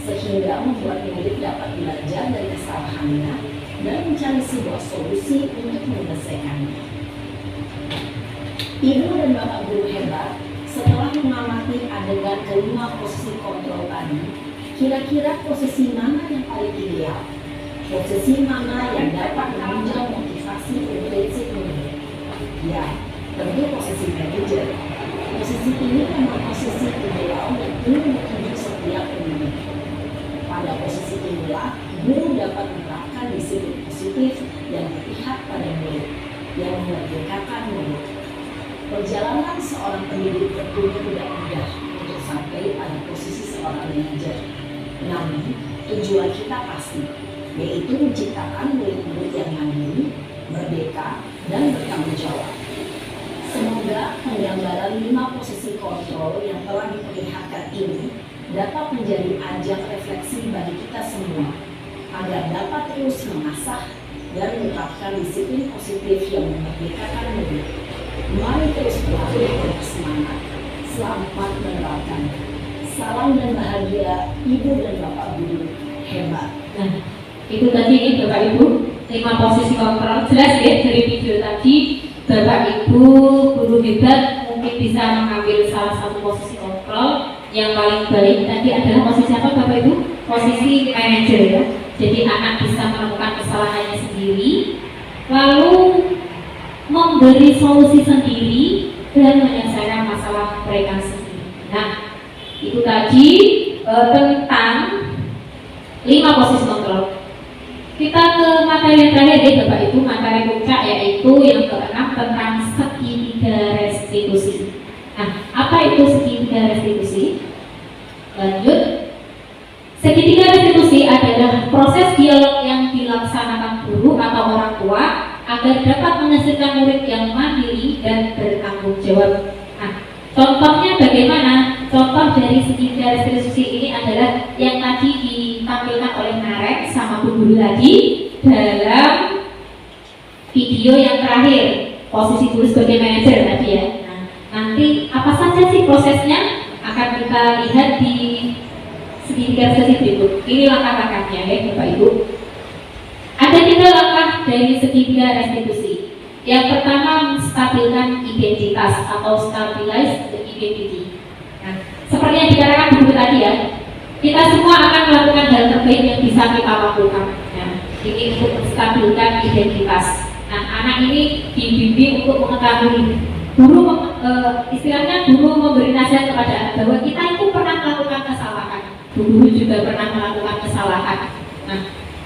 sehingga membuat murid dapat belajar dari kesalahannya dan mencari sebuah solusi untuk menyelesaikannya. Ibu dan Bapak guru hebat, setelah mengamati adegan kelima posisi kontrol tadi, kira-kira posisi mana yang paling ideal? Posisi mana yang dapat menunjang motivasi intrinsik murid? Ya, tentu posisi manajer. Posisi ini memang posisi ideal yang ingin menunjuk setiap pendidik. Pada posisi inilah, guru dapat menerapkan disiplin positif yang berpihak pada murid, yang memerdekakan murid. Perjalanan seorang pendidik tentunya tidak mudah untuk sampai pada posisi seorang manajer. Namun, tujuan kita pasti, yaitu menciptakan murid-murid yang mandiri, merdeka, dan bertanggung jawab. Semoga penggambaran 5 posisi kontrol yang telah diperlihatkan ini dapat menjadi ajang refleksi bagi kita semua, agar dapat terus mengasah dan menerapkan disiplin positif yang memerdekakan murid. Mari terus berlatih dengan semangat. Selamat menerapkan. Salam dan bahagia Ibu dan Bapak guru hebat. Nah, itu tadi nih Bapak Ibu 5 posisi kontrol. Jelas ya dari video tadi, Bapak Ibu guru hebat mungkin bisa mengambil salah satu posisi kontrol. Yang paling baik tadi adalah posisi apa Bapak Ibu? Posisi manajer ya. Jadi anak bisa menemukan kesalahannya sendiri, lalu memberi solusi sendiri dan menyelesaikan masalah mereka sendiri. Nah, itu tadi tentang 5 posisi kontrol. Kita ke materi yang terakhir ya Bapak Ibu, materi puncak yaitu yang ke-6 tentang segitiga restitusi. Nah, apa itu segitiga restitusi? Lanjut. Segitiga restitusi adalah proses dialog yang dilaksanakan guru atau orang tua agar dapat menghasilkan murid yang mandiri dan bertanggung jawab. Nah, contohnya bagaimana? Contoh dari segitiga restitusi ini adalah yang tadi ditampilkan oleh Naren sama Bu Guru tadi dalam video yang terakhir, posisi guru sebagai manajer tadi ya. Nah, nanti apa saja sih prosesnya akan kita lihat di segitiga restitusi berikut. Ini langkah-langkahnya ya Bapak Ibu. Ada 3 langkah dari segitiga restitusi. Yang pertama, menstabilkan identitas atau stabilize the identity. Nah, seperti yang dikatakan guru tadi ya, kita semua akan melakukan hal terbaik yang bisa kita lakukan. Nah, ini untuk menstabilkan identitas. Nah, anak ini dibimbing untuk mengetahui. Guru istilahnya guru memberi nasihat kepada anak bahwa kita itu pernah melakukan kesalahan. Guru juga pernah melakukan kesalahan. Nah,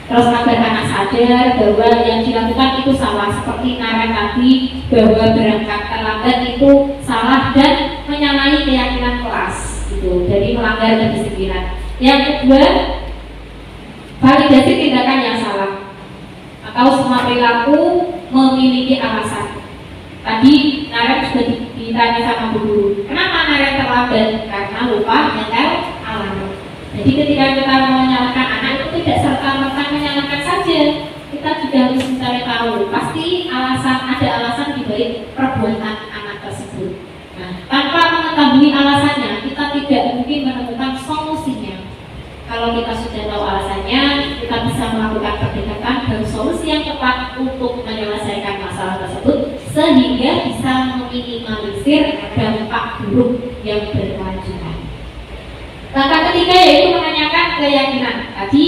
terus agar anak sadar bahwa yang dilakukan itu salah, seperti Naren tadi bahwa berangkat terlambat itu salah dan menyalahi keyakinan kelas gitu, jadi melanggar kedisiplinan. Yang kedua, validasi tindakan yang salah atau semua perilaku memiliki alasan. Tadi Naren sudah ditanya sama guru, kenapa Naren terlambat? Karena lupa nyetel alarm. Jadi ketika kita menyalahkan anak itu tidak serta-merta menyalahkan saja, kita juga harus mencari tahu pasti ada alasan di balik perbuatan anak tersebut. Nah, tanpa mengetahui alasannya, kita tidak mungkin menemukan solusinya. Kalau kalau kita sudah tahu alasannya, kita bisa melakukan pendekatan dan solusi yang tepat untuk menyelesaikan masalah tersebut sehingga bisa meminimalisir dampak buruk yang berkelanjutan. Langkah ketiga yaitu menanyakan keyakinan. Tadi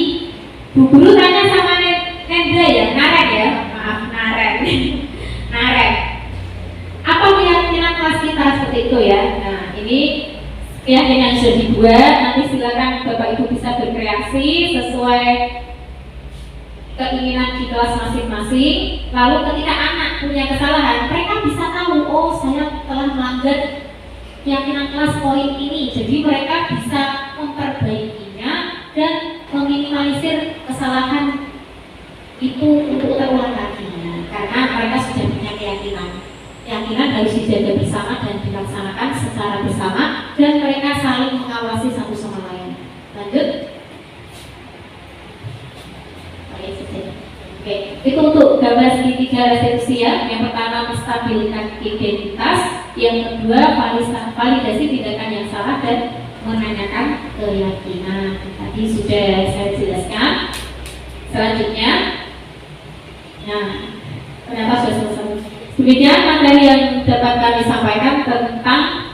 Bu Guru tanya sama Nendra ya, Naren ya, maaf Naren. Naren. Apa keyakinan kelas kita seperti itu ya? Nah ini keyakinan sudah dibuat. Nanti silakan Bapak Ibu bisa berkreasi sesuai keinginan di kelas masing-masing. Lalu ketika anak punya kesalahan, mereka bisa tahu, oh saya telah melanggar keyakinan kelas poin ini. Jadi mereka bisa memperbaikinya dan meminimalisir kesalahan itu untuk terulang lagi. Karena mereka sudah punya keyakinan. Keyakinan harus dijaga bersama dan dilaksanakan secara bersama dan mereka saling mengawasi satu sama lain. Lanjut. Oke, itu untuk gambar segitiga restitusi ya. Yang pertama menstabilkan identitas, yang kedua validasi tindakan yang salah dan menanyakan keyakinan. Tadi sudah saya jelaskan. Selanjutnya, nah ternyata sudah selesai. Demikian materi yang dapat kami sampaikan tentang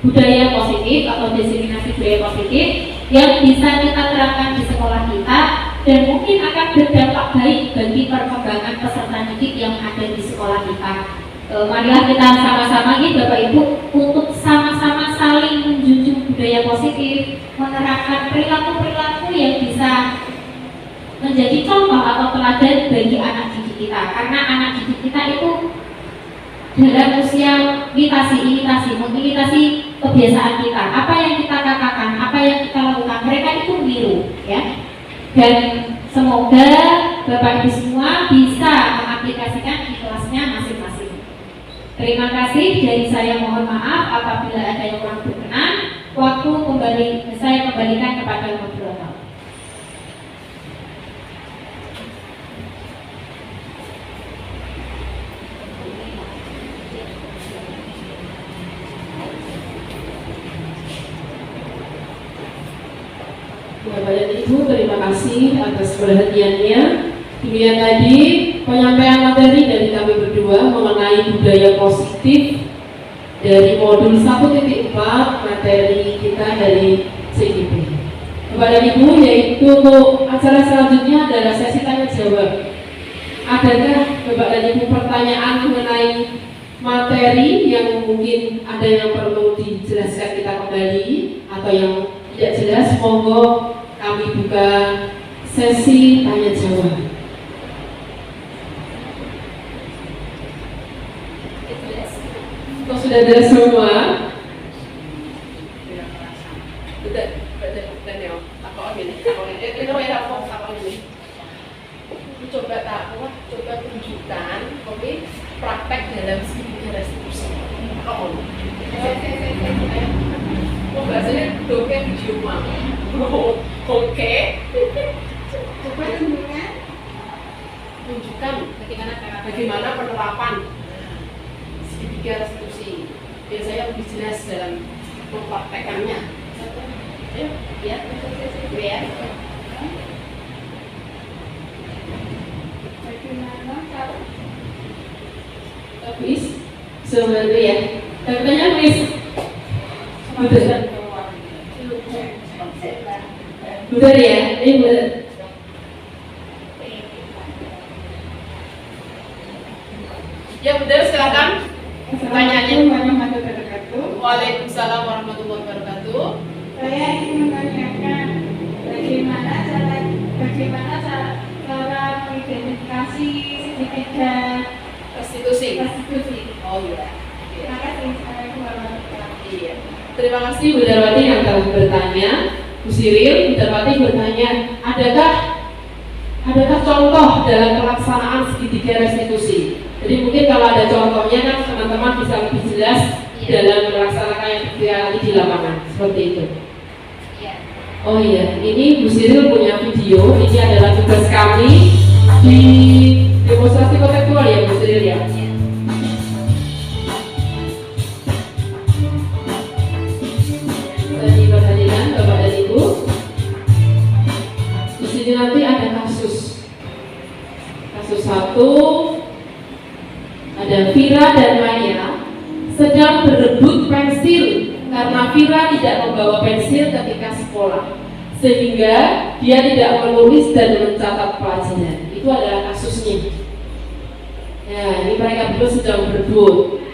budaya positif atau diseminasi budaya positif yang bisa kita terapkan di sekolah kita dan mungkin akan berdampak baik bagi perkembangan peserta didik yang ada di sekolah kita. Marilah kita sama-sama nih Bapak Ibu untuk sama-sama saling menjunjung budaya positif, menerapkan perilaku-perilaku yang bisa menjadi contoh atau teladan bagi anak didik kita. Karena anak didik kita itu dalam usia mengimitasi kebiasaan kita. Apa yang kita katakan, apa yang kita lakukan, mereka itu meniru, ya. Dan semoga Bapak Ibu semua bisa mengaplikasikan di kelasnya masing-masing. Terima kasih, dari saya mohon maaf apabila ada yang kurang berkenan. Saya kembalikan kepada moderator. Bapak dan Ibu, terima kasih atas perhatiannya. Demikian tadi penyampaian materi dari kami berdua mengenai budaya positif dari modul 1.4 materi kita dari CGP. Bapak dan Ibu, yaitu untuk acara selanjutnya adalah sesi tanya jawab. Adakah Bapak dan Ibu pertanyaan mengenai materi yang mungkin ada yang perlu dijelaskan kita kembali atau yang tidak jelas? Monggo kami buka sesi tanya jawab. Kalau sudah ada semua, coba tunjukkan, oke, praktek dalam segitiga restitusi. Bahasanya doken video mah. Oke. Coba tunjukkan bagaimana penerapan segitiga restitusi. Biasanya lebih jelas dalam mempraktekannya. Ya. Bagaimana cara? Habis, sebenarnya ya. Tanya please. Betul ya, ini betul. Ya betul, silakan. Pertanyaannya. Waalaikumsalam warahmatullahi wabarakatuh. Saya ingin menanyakan bagaimana cara mengidentifikasi segitiga Restitusi. Oh iya. Terima kasih. Assalamualaikum warahmatullahi wabarakatuh. Iya. Terima kasih Bu Darwati yang telah bertanya. Bu Siril, Bu Darwati bertanya, adakah contoh dalam pelaksanaan segitiga restitusi? Jadi mungkin kalau ada contohnya kan teman-teman bisa lebih jelas dalam melaksanakan yang di lapangan seperti itu. Oh iya, ini Bu Siril punya video. Ini adalah tugas kami di demonstrasi kontekstual ya Bu Siril ya. Diperhatikan Bapak dan Ibu. Kasus 1, ada Vira dan Maya sedang berebut pensil karena Vira tidak membawa pensil ketika sekolah, sehingga dia tidak menulis dan mencatat pelajaran. Itu adalah kasusnya. Ya, ini mereka berdua sedang berebut.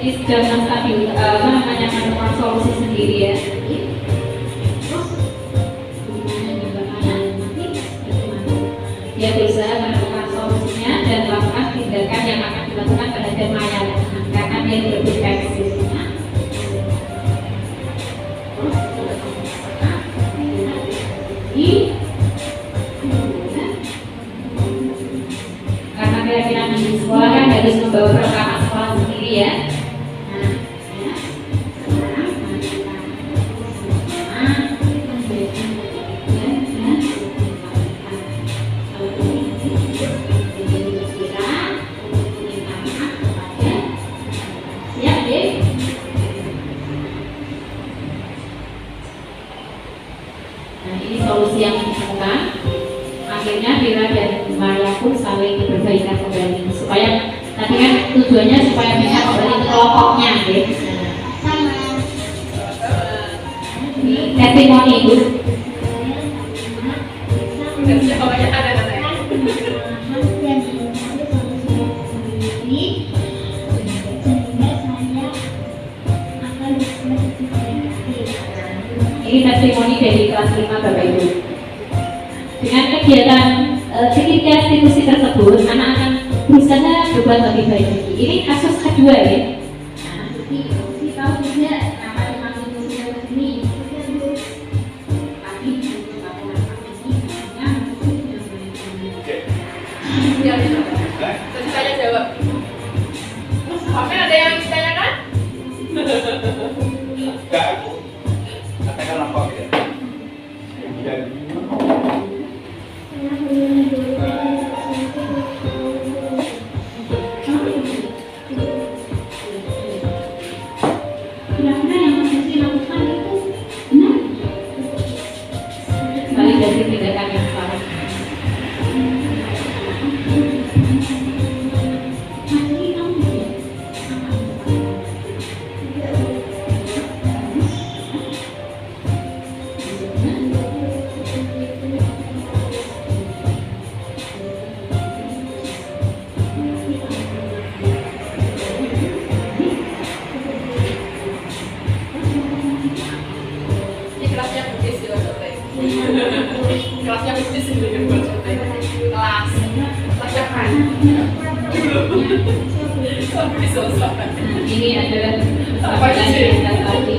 Ini sudah Mas Abi menemukan solusi sendiri ya. Dia berusaha menemukan solusinya dan melakukan tindakan yang akan dilakukan pada Maya karena dia berebut pensilnya. Karena kira-kira di sekolah kan harus membawa perlengkapan sekolah sendiri ya. Solusi yang ditemukan, akhirnya Vira dan Maya pun saling diperbaikan kembali supaya tadi kan tujuannya supaya bisa kembali ke kelompoknya, gitu. Testimoni itu. Ini testimoni dari kelas 5 Bapak Ibu. Dengan kegiatan ketiga institusi tersebut, anak akan berusaha berbuat lebih baik lagi. Ini kasus kedua ya. Nah, si tahu juga kenapa dipanggil institusi ini. Tapi Tadi saya jawab. Sampai ada yang ditanyakan? Enggak, aku katakan apa ya? kira-kira yang harus dilakukan itu benar? Validasi tindakan yang salah. Kelasnya mesti sendiri buat kelas lacakan sampai selesai. Ini adalah Apa sih? kita tadi.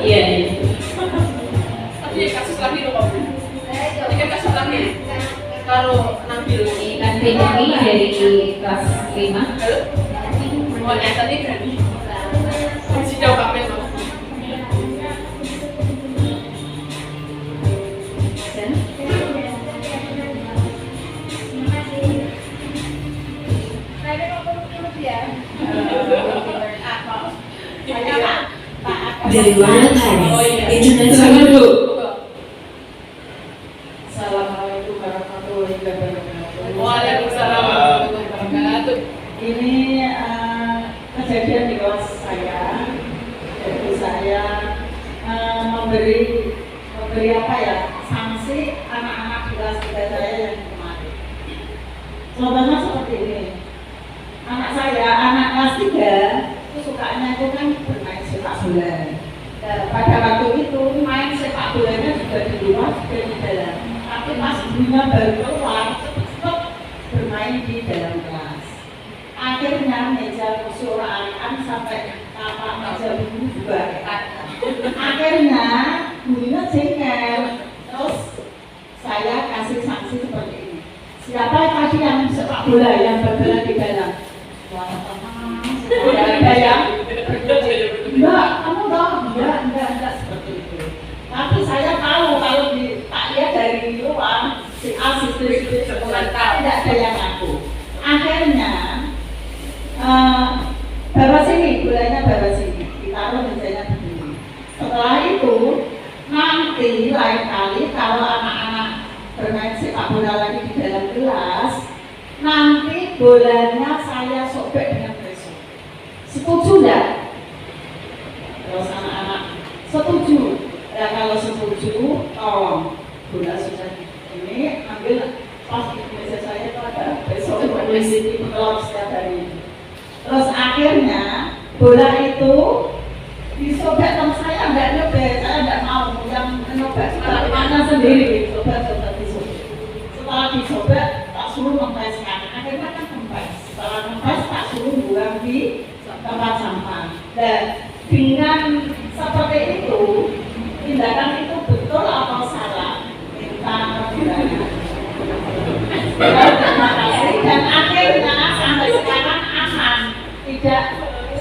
Iya. Tapi kasus lagi loh Pak. Ini kan kasus lagi. Kalau nampil Ini kan ini dari kelas 5. oh nyata nih kan. Si jauh kapan loh. dari Wild Harris International. Silakan Bu. Assalamualaikum warahmatullahi wabarakatuh. Waalaikumsalam warahmatullahi wabarakatuh. Ini kejadian di kelas saya. Jadi saya memberi apa ya, sanksi anak-anak kelas 3 saya yang kemarin. Contohnya seperti ini. Anak saya, anak kelas 3 itu sukanya itu kan bermain sepak bola. Pada waktu itu main sepak bolanya juga di luar, juga di dalam. Tapi pas gurunya baru keluar, tetap bermain di dalam kelas. Akhirnya meja kursi orang sampai tapak meja buku juga. Akhirnya gurunya jengkel. Terus saya kasih sanksi seperti ini. Siapa tadi yang sepak bola yang berbola di dalam? Tidak ada yang enggak, kamu tahu? Enggak seperti itu. Tapi saya tahu kalau tak lihat dari luar si asisten sekolah tidak ada yang ngaku. Akhirnya bawa sini, bolanya bawa sini, ditaruh mejanya begini. Setelah itu nanti lain kali kalau anak-anak bermain sepak bola lagi di dalam kelas, nanti bolanya saya sobek dengan besok. Setuju enggak? Terus anak-anak setuju. Ya kalau setuju, tolong bola sudah ini ambil pas di meja saya itu ada besok tulis ini pelor setiap hari. Terus akhirnya bola itu disobek, teman saya enggak nyobek, saya enggak mau yang nyobek, mana sendiri coba disobek. Setelah disobek tak suruh mempeskan, akhirnya kan kempes. Setelah kempes tak suruh buang di tempat sampah. Dan dengan seperti itu, tindakan itu betul atau salah? Minta perbulangan. Terima kasih. Dan akhirnya sampai sekarang aman, tidak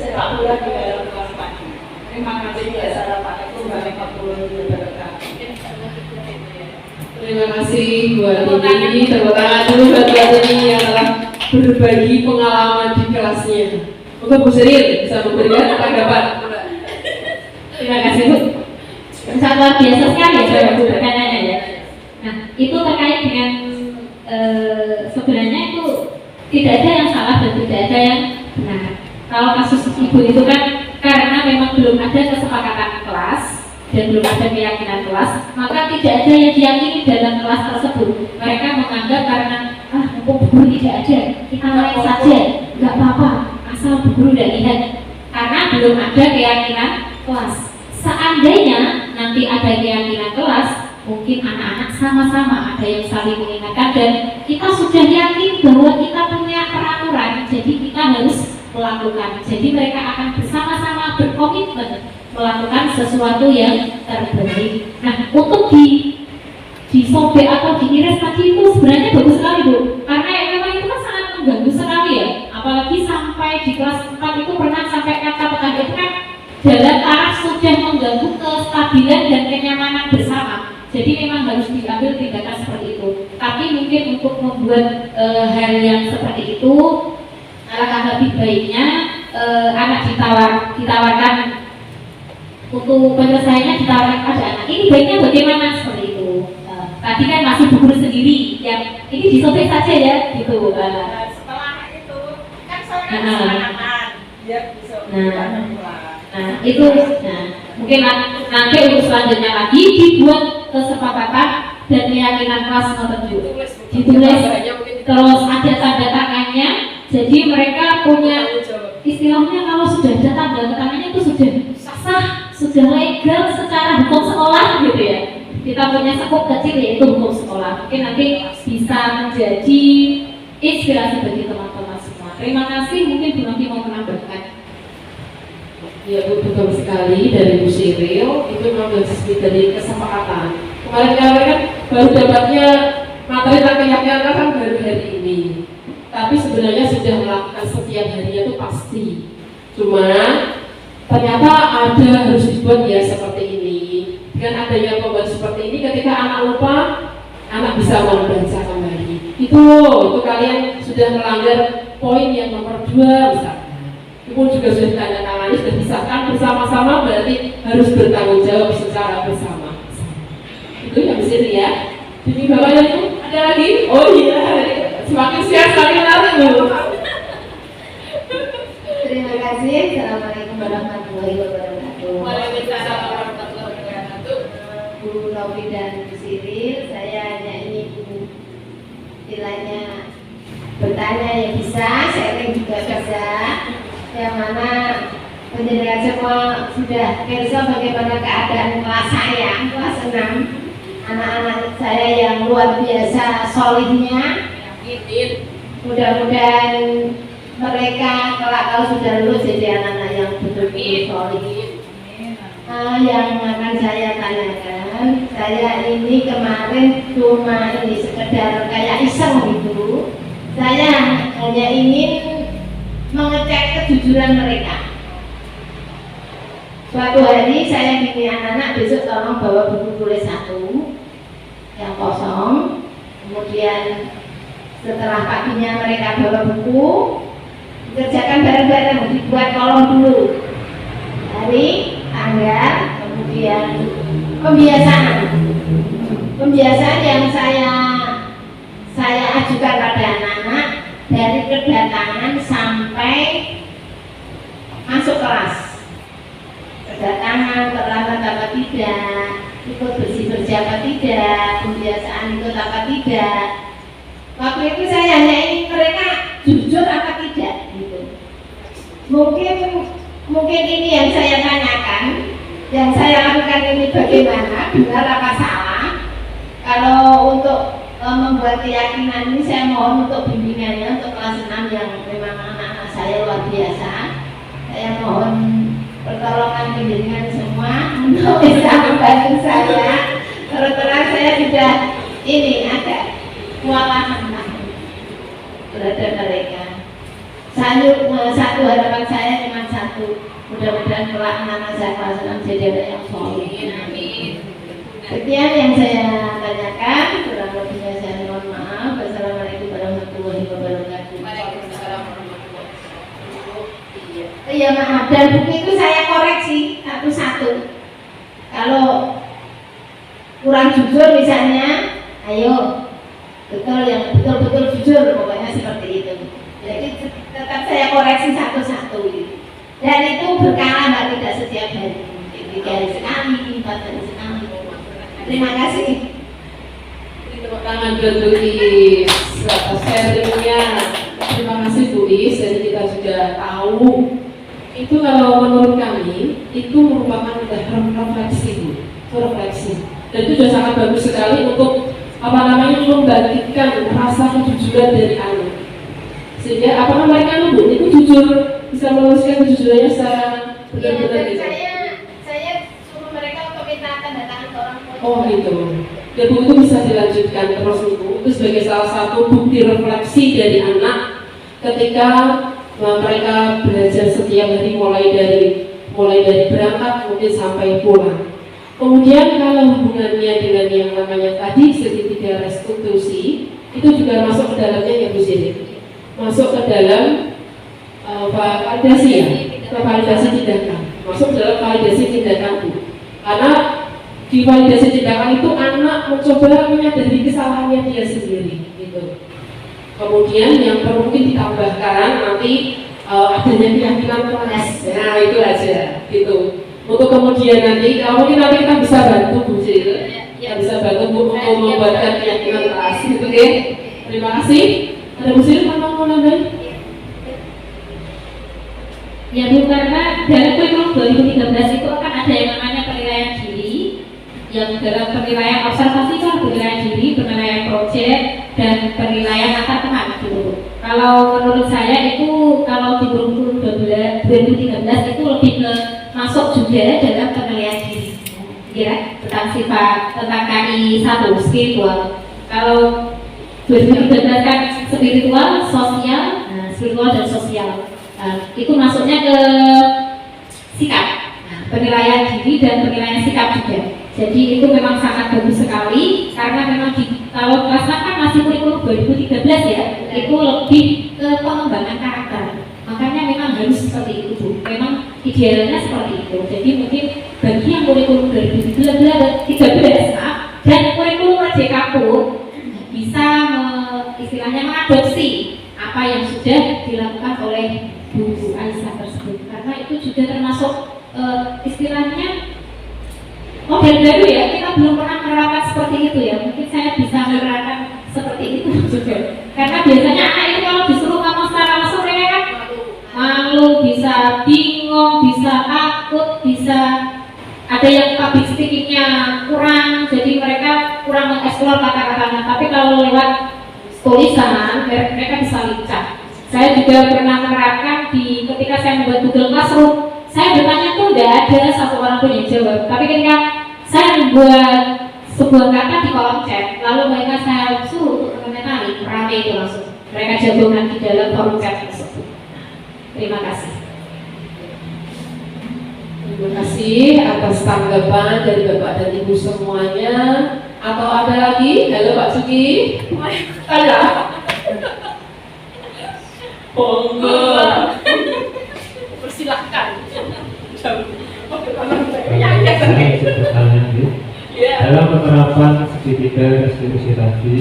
sepak bola di dalam kelas lagi. Terima kasih. Assalamualaikum warahmatullahi wabarakatuh. Terima kasih buat ini. Tepuk tangan dulu buat ini yang telah berbagi pengalaman di kelasnya. Untuk Bu Seril bisa memberikan tanggapan. Terima kasih Bu. Sangat luar biasa sekali ya Bu pertanyaannya ya. Nah itu terkait dengan sebenarnya itu tidak ada yang salah dan tidak ada yang benar. Kalau kasus ibu itu kan karena memang belum ada kesepakatan kelas dan belum ada keyakinan kelas, maka tidak ada yang diyakini dalam kelas tersebut. Mereka menganggap karena mumpung guru tidak ada, kita lain saja, nggak apa-apa, asal guru tidak lihat. Karena belum ada keyakinan kelas. Seandainya nanti ada keyakinan kelas, mungkin anak-anak sama-sama ada yang saling mengingatkan dan kita sudah yakin bahwa kita punya peraturan, jadi kita harus melakukan. Jadi mereka akan bersama-sama berkomitmen melakukan sesuatu yang terbaik. Nah, untuk disobek atau diiris tadi itu sebenarnya bagus sekali Bu, karena memang itu kan sangat mengganggu sekali ya. Apalagi sampai di kelas 4 itu pernah sampai kata petanda itu kan dalam taraf sudah mengganggu kestabilan dan kenyamanan bersama. Jadi memang harus diambil tindakan seperti itu. Tapi mungkin untuk membuat hal yang seperti itu, alangkah lebih baiknya anak ditawarkan untuk penyelesaiannya, ditawarkan pada anak. Ini baiknya bagaimana seperti itu? Tadi kan masih bu guru sendiri yang ini disobek saja ya, gitu. Setelah itu kan saya kesepakatan, dia bisa itu, mungkin nanti untuk selanjutnya lagi dibuat kesepakatan dan keyakinan kelas ditulis, terus ada tanda tangannya. Jadi mereka punya istilahnya kalau sudah ada tanda tangannya itu sudah sah, sudah legal secara hukum sekolah gitu ya. Kita punya sekup kecil yaitu hukum sekolah. Mungkin nanti bisa menjadi inspirasi bagi teman-teman semua. Terima kasih. Mungkin Bu Novi mau menambahkan. Ya Bu, betul sekali dari Bu Siril, itu memang dari kesepakatan. Kemarin kan baru dapatnya materi tentang keyakinan kan baru hari ini. Tapi sebenarnya sudah melakukan setiap harinya itu pasti. Cuma ternyata ada harus dibuat ya seperti ini. Dengan adanya pembuat seperti ini, ketika anak lupa, anak bisa membaca kembali. Itu kalian sudah melanggar poin yang nomor 2 misalnya. Itu juga sudah ditandatangani ini sudah disahkan bersama-sama, berarti harus bertanggung jawab secara bersama. Itu yang bisa ya. Jadi bapaknya itu ada lagi? Oh iya, semakin siap semakin lari Bu. Terima kasih. Assalamualaikum warahmatullahi wabarakatuh. Waalaikumsalam warahmatullahi wabarakatuh. Bu Novi dan Bu Siril, saya hanya ingin istilahnya bertanya yang bisa, sharing juga bisa. Yang mana penjenengan semua sudah kerja bagaimana keadaan kelas saya, kelas 6. Anak-anak saya yang luar biasa solihnya. Mudah-mudahan mereka kalau sudah lulus jadi anak-anak yang betul-betul solih. Yang akan saya tanyakan, saya ini kemarin cuma ini sekedar kayak iseng gitu. Saya hanya ingin mengecek kejujuran mereka. Suatu hari saya bikin anak-anak, besok tolong bawa buku tulis 1 yang kosong. Kemudian setelah paginya mereka bawa buku, kerjakan bareng-bareng, dibuat kolom dulu. Hari, tanggal, kemudian pembiasaan. Pembiasaan yang saya ajukan pada anak-anak dari kedatangan sampai masuk kelas. Kedatangan, terlambat apa tidak, ikut bersih-bersih apa tidak, pembiasaan ikut apa tidak. Waktu itu saya hanya ingin mereka jujur apa tidak gitu. Mungkin ini yang saya tanyakan, yang saya lakukan ini bagaimana, benar apa salah. Kalau untuk membuat keyakinan ini saya mohon untuk bimbingannya untuk kelas 6 yang memang anak-anak saya luar biasa. Saya mohon pertolongan penjenengan semua untuk bisa membantu saya. Terus terang saya sudah ini agak kewalahan terhadap mereka. Satu harapan saya cuma satu, mudah-mudahan kelak anak-anak saya kelas 6 jadi anak yang soleh. Amin. Sekian yang saya tanyakan, kurang lebihnya saya mohon maaf. Wassalamualaikum warahmatullahi wabarakatuh. Waalaikumsalam warahmatullahi wabarakatuh. Iya maaf, dan buku itu saya koreksi satu-satu. Kalau kurang jujur misalnya, ayo betul yang betul-betul jujur, pokoknya seperti itu. Jadi tetap saya koreksi satu-satu gitu. Dan itu berkala, mbak, tidak setiap hari, 3 hari sekali, 4 hari sekali. Terima kasih. Tepuk tangan buat Bu Is atas sharingnya. Terima kasih Bu Is. Jadi kita sudah tahu itu kalau menurut kami itu merupakan refleksi Bu, itu refleksi. Dan itu sudah sangat bagus sekali untuk membangkitkan rasa kejujuran dari anak. Sehingga mereka nunggu itu jujur, bisa menuliskan kejujurannya secara benar-benar gitu. Saya suruh mereka untuk minta tanda tangan ke orang tua. Oh gitu. Dan Bu itu bisa dilanjutkan terus itu sebagai salah satu bukti refleksi dari anak ketika mereka belajar setiap hari mulai dari berangkat mungkin sampai pulang. Kemudian kalau hubungannya dengan yang namanya tadi segitiga restitusi itu juga masuk ke dalamnya ya Bu Siri. Masuk ke dalam validasi ya, validasi tindakan. Masuk ke dalam validasi tindakan Bu. Karena di validasi tindakan itu anak mencoba menyadari kesalahannya dia sendiri gitu. Kemudian yang perlu mungkin ditambahkan nanti adanya keyakinan kelas. Nah itu aja gitu. Untuk kemudian nanti mungkin nanti kita bisa bantu Bu Siri, kita bisa bantu Bu untuk membuatkan keyakinan kelas gitu ya. Terima kasih. Ada Bu Siri mau nambahin? Ya Bu, karena dalam kurikulum 2013 itu akan ada yang namanya penilaian diri, yang dalam penilaian observasi kan penilaian diri, penilaian proyek, dan penilaian antar teman gitu. Kalau menurut saya itu kalau di kurikulum 2013 itu lebih ke masuk juga dalam penilaian diri, ya tentang sifat, tentang KI 1 spiritual. Kalau 2013 kan spiritual, sosial, spiritual dan sosial. Itu masuknya ke sikap, penilaian diri dan penilaian sikap juga. Jadi itu memang sangat bagus sekali karena memang kalau kelas 6 kan masih kurikulum 2013 ya, itu lebih ke pengembangan karakter. Makanya memang harus seperti itu Bu. Memang idealnya seperti itu. Jadi mungkin bagi yang kurikulum 2013 dan kurikulum Merdeka pun bisa istilahnya mengadopsi apa yang sudah dilakukan oleh Bu Aisyah tersebut, karena itu juga termasuk istilahnya model baru ya, kita belum pernah menerapkan seperti itu ya. Mungkin saya bisa menerapkan seperti itu juga, karena biasanya anak itu kalau disuruh ngomong secara langsung mereka kan malu, bisa bingung, bisa takut, bisa ada yang public speakingnya kurang, jadi mereka kurang mengeksplor kata-katanya. Tapi kalau lewat tulisan mereka bisa lincah. Saya juga pernah menerapkan ketika saya membuat Google Classroom, saya bertanya tuh tidak ada satu orang pun yang jawab. Tapi ketika saya membuat sebuah kata di kolom chat, lalu mereka saya suruh untuk komentari, ramai itu langsung. Mereka jagongan di dalam forum chat tersebut. Terima kasih. Terima kasih atas tanggapan dari Bapak dan Ibu semuanya. Atau ada lagi? Halo Pak Suki. Ada. Persilahkan. Dalam penerapan segitiga restitusi tadi,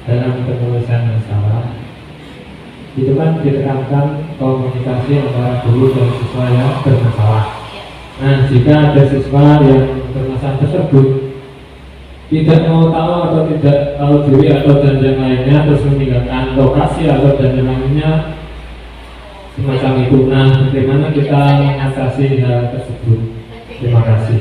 dalam penulisan masalah, itu kan ditekankan komunikasi antara guru dan siswa yang bermasalah. Nah, jika ada siswa yang bermasalah tersebut tidak mau tahu atau tidak tahu diri atau dan yang lainnya, terus meninggalkan lokasi atau dan yang lainnya semacam itu. Nah, bagaimana kita mengatasi hal tersebut? Terima kasih.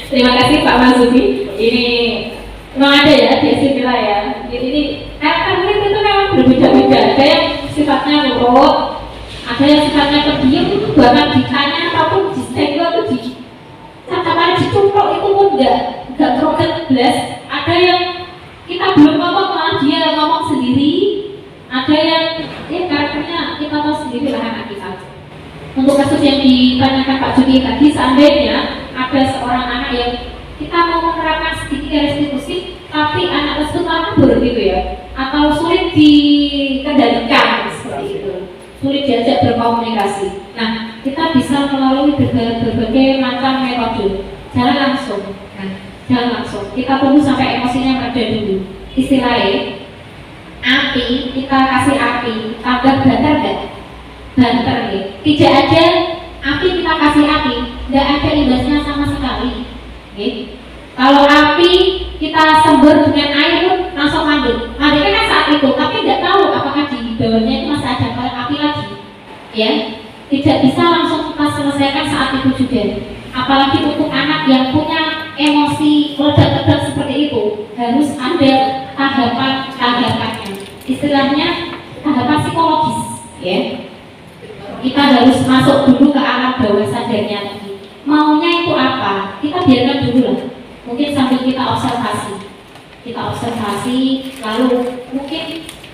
Terima kasih Pak Masuki. Ini memang ada ya di Sipila ya. Ini karakter murid itu memang berbeda-beda. Ada yang sifatnya nurut, ada yang sifatnya pendiam, itu bahkan ditanya apapun di stego itu di kata-kata dicuplok itu pun enggak terobet belas. Ada yang kita belum ngomong malah dia ngomong sendiri. Ada yang karakternya kita tahu sendiri lah anak kita. Untuk kasus yang ditanyakan Pak Judi tadi, seandainya ada seorang anak yang kita mau menerapkan sedikit restitusi, tapi anak tersebut kabur gitu ya, atau sulit dikendalikan seperti itu, sulit diajak berkomunikasi. Nah, kita bisa melalui berbagai macam metode. Jangan langsung, kita tunggu sampai emosinya mereda dulu. Istilahnya, api, kita kasih api, tambah banter enggak? Banter nih. Tidak ada api kita kasih api, tidak ada imbasnya sama sekali. Okay. Kalau api kita sembur dengan air langsung mandek. Mandeknya kan saat itu, tapi tidak tahu apakah di bawahnya itu masih ada api lagi. Ya, tidak bisa langsung kita selesaikan saat itu juga. Apalagi untuk anak yang punya emosi meledak-ledak seperti itu, harus ada tahapan-tahapannya. Istilahnya tahapan psikologis, ya. Kita harus masuk dulu ke alam bawah sadarnya tadi. Maunya itu apa? Kita biarkan dulu lah. Mungkin sambil kita observasi, lalu mungkin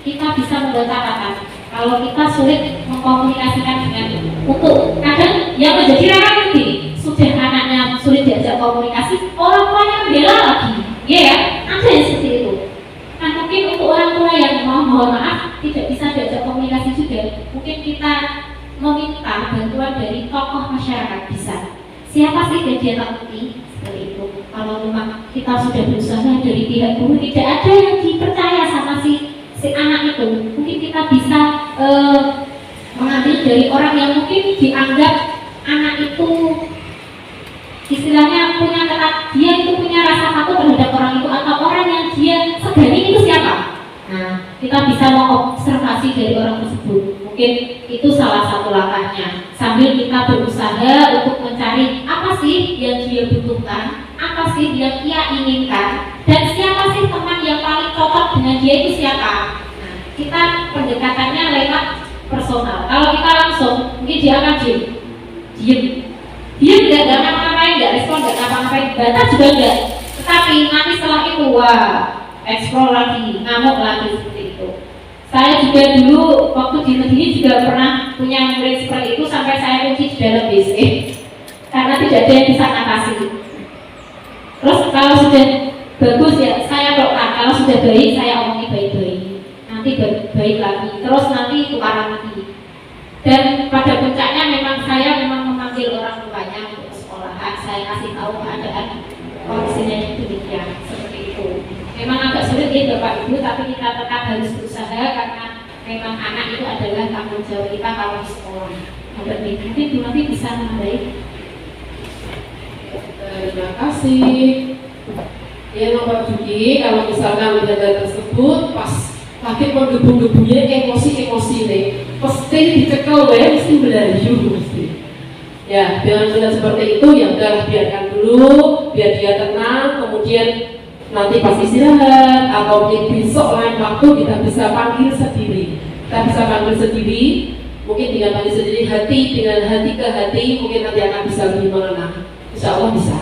kita bisa membuat catatan. Kalau kita sulit mengkomunikasikan dengan untuk kadang yang menjadi ranah ini sudah anaknya sulit diajak komunikasi, orang tuanya membela lagi, ya, ada yang seperti itu. Nah, mungkin untuk orang tua yang mohon maaf tidak bisa diajak komunikasi juga, mungkin kita meminta bantuan dari tokoh masyarakat bisa. Siapa sih yang dia takuti? Seperti itu. Kalau memang kita sudah berusaha dari pihak guru tidak ada yang dipercaya sama si anak itu, mungkin kita bisa mengambil dari orang yang mungkin dianggap anak itu istilahnya dia itu punya rasa takut terhadap orang itu, atau orang yang dia segani itu siapa. Nah, kita bisa mengobservasi dari orang tersebut. Mungkin itu salah satu langkahnya. Sambil kita berusaha untuk mencari apa sih yang dia butuhkan, apa sih yang ia inginkan, dan siapa sih teman yang paling cocok dengan dia itu siapa. Nah, kita pendekatannya lewat personal. Kalau kita langsung, mungkin dia akan diem, nggak ngapa-ngapain, nggak respon, nggak ngapa-ngapain, bantah juga enggak. Tetapi nanti setelah itu, wah, eksplor lagi, ngamuk lagi seperti itu. Saya juga dulu waktu di negeri juga pernah punya murid seperti itu sampai saya kunci di dalam WC karena tidak ada yang bisa ngatasi. Terus kalau sudah bagus ya saya doakan, kalau sudah baik saya omongi baik. nanti baik lagi, terus nanti tukaran lagi. Dan pada puncaknya memang saya memanggil orang tuanya untuk sekolahan, saya kasih tahu keadaan kondisinya demikian, seperti itu. Memang agak sulit ya Bapak Ibu, tapi kita tetap harus berusaha karena memang anak itu adalah tanggung jawab kita kalau di sekolah. Mungkin Bu Novi bisa menambahin. Terima kasih. Ya Bapak Juki, kalau misalkan data tersebut pas lagi menggebu-gebunya emosi nih, pasti dicekel ya, mesti belayu mesti. Ya, dengan melihat seperti itu ya udah biarkan dulu, biar dia tenang, kemudian nanti pas istirahat atau besok lain waktu kita bisa panggil sendiri. Kita bisa panggil sendiri, mungkin dengan panggil sendiri dengan hati ke hati, mungkin nanti akan bisa lebih mengenal. Insya Allah bisa.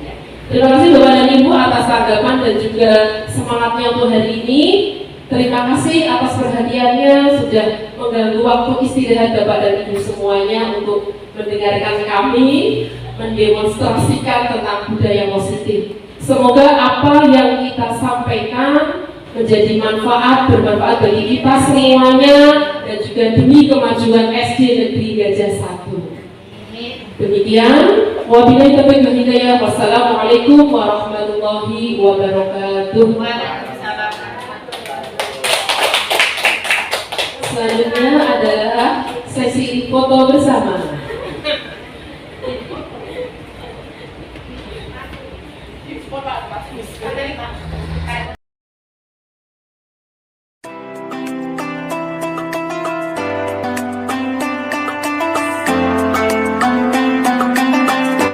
Ya. Terima kasih Bapak dan Ibu atas tanggapan dan juga semangatnya untuk hari ini. Terima kasih atas perhatiannya sudah mengganggu waktu istirahat Bapak dan Ibu semuanya untuk mendengarkan kami mendemonstrasikan tentang budaya positif. Semoga apa yang kita sampaikan menjadi bermanfaat bagi kita semuanya dan juga demi kemajuan SD Negeri Gajah 1. Demikian, wabillahi taufiq wal hidayah. Wassalamualaikum warahmatullahi wabarakatuh. Selanjutnya adalah sesi foto bersama.